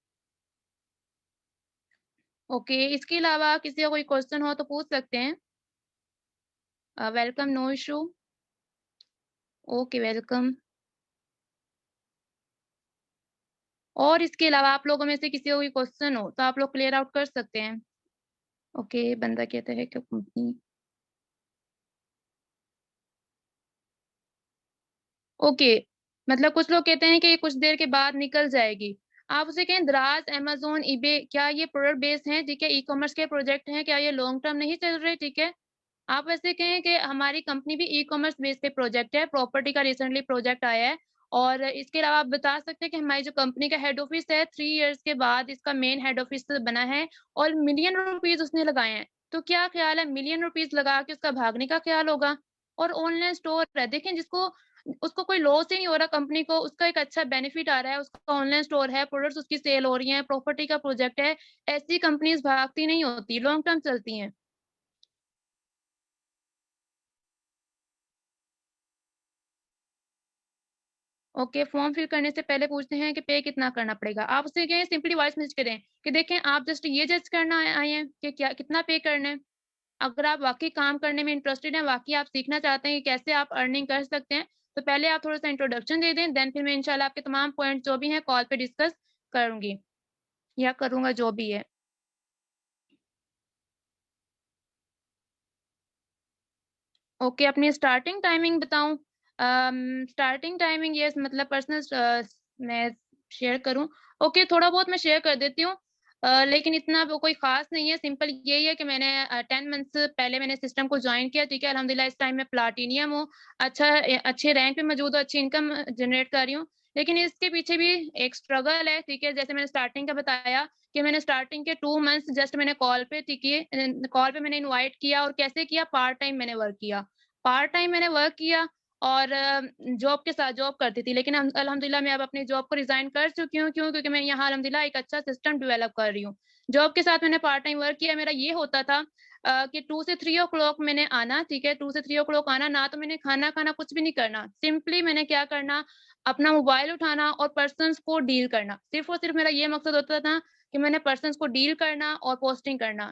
ओके, इसके अलावा किसी का कोई क्वेश्चन हो तो पूछ सकते हैं। Welcome, no issue. Okay, welcome. और इसके अलावा आप लोगों में से किसी को कोई क्वेश्चन हो तो आप लोग क्लियर आउट कर सकते हैं। ओके, बंदा कहता है कि कंपनी ओके, मतलब कुछ लोग कहते हैं कि ये कुछ देर के बाद निकल जाएगी। आप उसे कहें दराज़, अमेज़न, ईबे क्या ये प्रोडक्ट बेस्ड हैं, ठीक है? ई-कॉमर्स के प्रोजेक्ट हैं, क्या ये लॉन्ग टर्म नहीं चल रहे, ठीक है? आप ऐसे कहें कि हमारी कंपनी भी ई-कॉमर्स बेस पे प्रोजेक्ट है, प्रॉपर्टी का रिसेंटली प्रोजेक्ट आया है और इसके अलावा आप बता सकते हैं कि हमारी जो कंपनी का हेड ऑफिस है 3 इयर्स के बाद इसका मेन हेड ऑफिस बना है और मिलियन रुपीज़ उसने लगाए हैं। तो क्या ख़्याल है मिलियन रुपीज़ लगा के उसका भागने का ख़्याल होगा? और ऑनलाइन स्टोर है, देखें जिसको उसको कोई लॉस ही नहीं हो रहा कंपनी को, उसका एक अच्छा बेनिफिट आ रहा है, उसका ऑनलाइन स्टोर है, प्रोडक्ट्स उसकी सेल हो रही हैं, प्रॉपर्टी का प्रोजेक्ट है, ऐसी कंपनीज़ भागती नहीं होती, लॉन्ग टर्म चलती हैं। ओके, फॉर्म फिल करने से पहले पूछते हैं कि पे कितना करना पड़ेगा। आप उससे कहें सिंपली वॉइस मैसेज करें कि देखें आप जस्ट ये जज करना आए आए हैं कि क्या कितना पे करना है। अगर आप वाक़ई काम करने में इंटरेस्टेड हैं, वाक़ई आप सीखना चाहते हैं कि कैसे आप अर्निंग कर सकते हैं, तो पहले आप थोड़ा-सा इंट्रोडक्शन दे दें, देन फिर मैं इंशाल्लाह आपके तमाम पॉइंट जो भी हैं कॉल पे डिस्कस करूँगी या करूँगा जो भी है। ओके, अपनी स्टार्टिंग टाइमिंग बताऊँ? स्टार्टिंग टाइमिंग यस मतलब मैं शेयर करूँ? ओके, थोड़ा बहुत मैं शेयर कर देती हूँ। लेकिन इतना वो कोई ख़ास नहीं है, सिंपल यही है कि मैंने 10 मंथ्स पहले मैंने सिस्टम को जॉइन किया, ठीक है? अल्हम्दुलिल्लाह इस टाइम मैं प्लैटिनियम हूँ, अच्छे रैंक पे मौजूद हूँ, अच्छी इनकम जनरेट कर रही हूँ। लेकिन इसके पीछे भी एक स्ट्रगल है, ठीक है? जैसे मैंने स्टार्टिंग का बताया कि मैंने स्टार्टिंग के 2 मंथ्स जस्ट मैंने कॉल पे ठीक है कॉल पे मैंने इनवाइट किया और कैसे किया पार्ट टाइम मैंने वर्क किया। पार्ट टाइम मैंने वर्क किया और जॉब के साथ जॉब करती थी लेकिन अल्हम्दुलिल्लाह मैं अब अपनी जॉब को रिज़ाइन कर चुकी हूँ। क्यों? क्योंकि मैं यहाँ अल्हम्दुलिल्लाह एक अच्छा सिस्टम डेवलप कर रही हूँ। जॉब के साथ मैंने पार्ट टाइम वर्क किया। मेरा ये होता था कि 2 से 3 ओ क्लॉक मैंने आना, ठीक है? 2 से 3 ओ क्लॉक आना, ना तो मैंने खाना खाना, कुछ भी नहीं करना। सिंपली मैंने क्या करना, अपना मोबाइल उठाना और पर्सन्स को डील करना। सिर्फ़ और सिर्फ़ मेरा ये मकसद होता था कि मैंने पर्सन्स को डील करना और पोस्टिंग करना।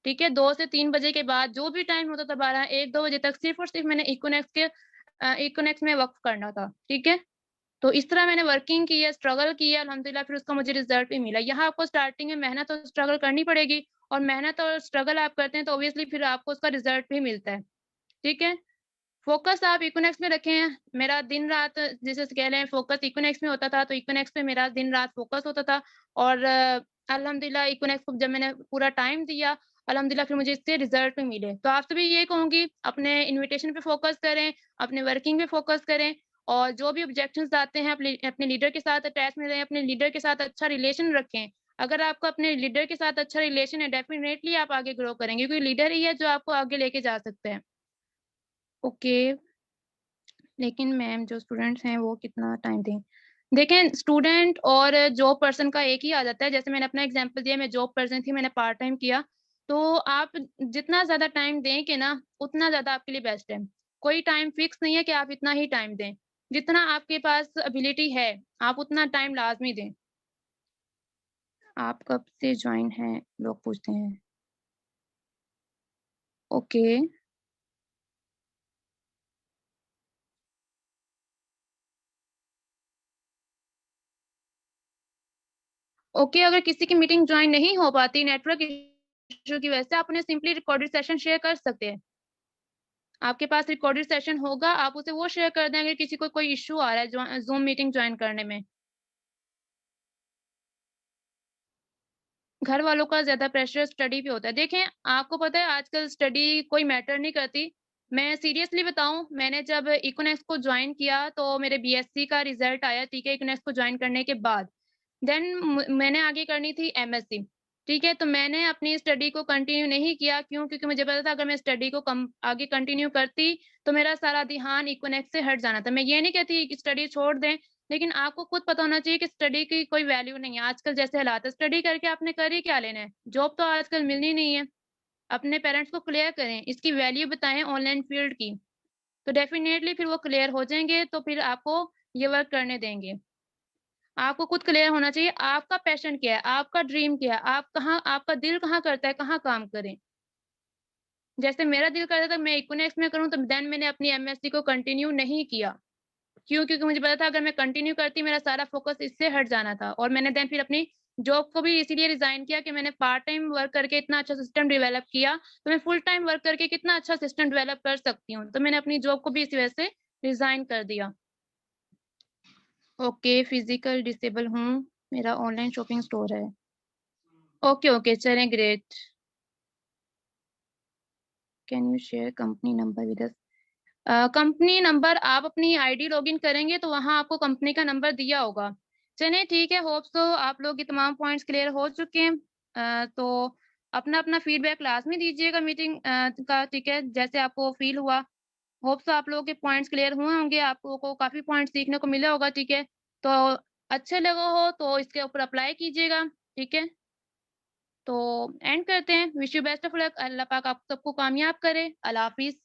ठीक है? 2 से 3 बजे के बाद जो भी टाइम होता था 12, 1, 2 बजे तक सिर्फ़ और सिर्फ़ मैंने इकोनेक्स में वक़्फ़ करना था, ठीक है? तो इस तरह मैंने वर्किंग की है, स्ट्रगल की है, अल्हम्दुलिल्लाह फिर उसका मुझे रिज़ल्ट भी मिला। यहाँ आपको स्टार्टिंग में मेहनत और स्ट्रगल करनी पड़ेगी और मेहनत और स्ट्रगल आप करते हैं तो ऑब्वियसली फिर आपको उसका रिज़ल्ट भी मिलता है, ठीक है? फ़ोकस आप इकोनेक्स में रखें। मेरा दिन-रात जैसे कह लें फ़ोकस इकोनेक्स में होता था, तो इकोनेक्स पे मेरा दिन-रात फ़ोकस होता था और अल्हम्दुलिल्लाह इकोनेक्स को जब मैंने पूरा टाइम दिया, अल्हम्दुलिल्लाह फिर मुझे इससे रिज़ल्ट भी मिले। तो आपसे भी यही कहूँगी, अपने इन्विटेशन पे फ़ोकस करें, अपने वर्किंग पे फ़ोकस करें और जो भी ऑब्जेक्शंस आते हैं अपने लीडर के साथ अटैच में रहें, अपने लीडर के साथ अच्छा रिलेशन रखें। अगर आपका अपने लीडर के साथ अच्छा रिलेशन है, डेफ़िनेटली आप आगे ग्रो करेंगे क्योंकि लीडर ही है जो आपको आगे लेके जा सकते हैं। ओके। लेकिन मैम जो स्टूडेंट्स हैं वो कितना टाइम दें? देखें स्टूडेंट और जॉब पर्सन का एक ही आ जाता है। जैसे मैंने अपना एग्ज़ाम्पल दिया मैं जॉब पर्सन थी, मैंने पार्ट टाइम किया। तो आप जितना ज़्यादा टाइम देंगे ना, उतना ज़्यादा आपके लिए बेस्ट है। कोई टाइम फिक्स नहीं है कि आप इतना ही टाइम दें। जितना आपके पास एबिलिटी है, आप उतना टाइम लाज़मी दें। आप कब से जॉइन हैं? लोग पूछते हैं। ओके। ओके, अगर किसी की मीटिंग ज्वाइन नहीं हो पाती नेटवर्क इशू की वजह से, आप उन्हें सिंपली रिकॉर्डेड सेशन शेयर कर सकते हैं। आपके पास रिकॉर्डेड सेशन होगा, आप उसे वो शेयर कर दें अगर किसी को कोई इशू आ रहा है जूम मीटिंग ज्वाइन करने में। घर वालों का ज्यादा प्रेशर स्टडी पे होता है। देखें, आपको पता है आजकल स्टडी कोई मैटर नहीं करती। मैं सीरियसली बताऊं, मैंने जब इकोनेक्स को ज्वाइन किया तो मेरे बीएससी का रिजल्ट आया, ठीक है, इकोनेक्स को ज्वाइन करने के बाद। देन मैंने आगे करनी थी एमएससी, ठीक है, तो मैंने अपनी स्टडी को कंटिन्यू नहीं किया। क्यों? क्योंकि मुझे पता था अगर मैं स्टडी को आगे कंटिन्यू करती तो मेरा सारा ध्यान इकोनेक्स से हट जाना था। मैं ये नहीं कहती कि स्टडी छोड़ दें, लेकिन आपको खुद पता होना चाहिए कि स्टडी की कोई वैल्यू नहीं है आजकल जैसे हालात है। स्टडी करके आपने कर ही क्या लेना है? जॉब तो आजकल मिलनी नहीं है। अपने पेरेंट्स को क्लियर करें, इसकी वैल्यू बताएं ऑनलाइन फील्ड की, तो डेफिनेटली फिर वो क्लियर हो जाएंगे, तो फिर आपको ये वर्क करने देंगे। आपको खुद क्लियर होना चाहिए आपका पैशन क्या है, आपका ड्रीम क्या है, आप कहाँ, आपका दिल कहाँ करता है, कहाँ काम करें। जैसे मेरा दिल करता था मैं इकोनॉमिक्स में करूं, तो देन मैंने अपनी एमएससी को कंटिन्यू नहीं किया। क्यों? क्योंकि मुझे पता था अगर मैं कंटिन्यू करती मेरा सारा फोकस इससे हट जाना था। और मैंने देन फिर अपनी जॉब को भी इसीलिए रिजाइन किया कि मैंने पार्ट टाइम वर्क करके इतना अच्छा सिस्टम डेवलप किया, तो मैं फुल टाइम वर्क करके कितना अच्छा सिस्टम डेवलप कर सकती हूँ। तो मैंने अपनी जॉब को भी इसी वजह से रिजाइन कर दिया। ओके, फिजिकल डिसेबल हूँ, मेरा ऑनलाइन शॉपिंग स्टोर है। ओके ओके, चलें, great. Can you share company number with us? Company number आप अपनी आईडी लॉगिन करेंगे तो वहां आपको कंपनी का नंबर दिया होगा। चलिए ठीक है, होप सो आप लोग के तमाम पॉइंट्स क्लियर हो चुके हैं। तो अपना अपना फीडबैक लाजमी दीजिएगा मीटिंग का, ठीक है, जैसे आपको फील हुआ। होप सो आप लोगों के पॉइंट्स क्लियर हुए होंगे, आपको को काफी पॉइंट सीखने को मिला होगा, ठीक है। तो अच्छे लगा हो तो इसके ऊपर अप्लाई कीजिएगा, ठीक है। तो एंड करते हैं। Wish you best of luck, Allah पाक आप सबको कामयाब करे। अल्लाह हाफिज।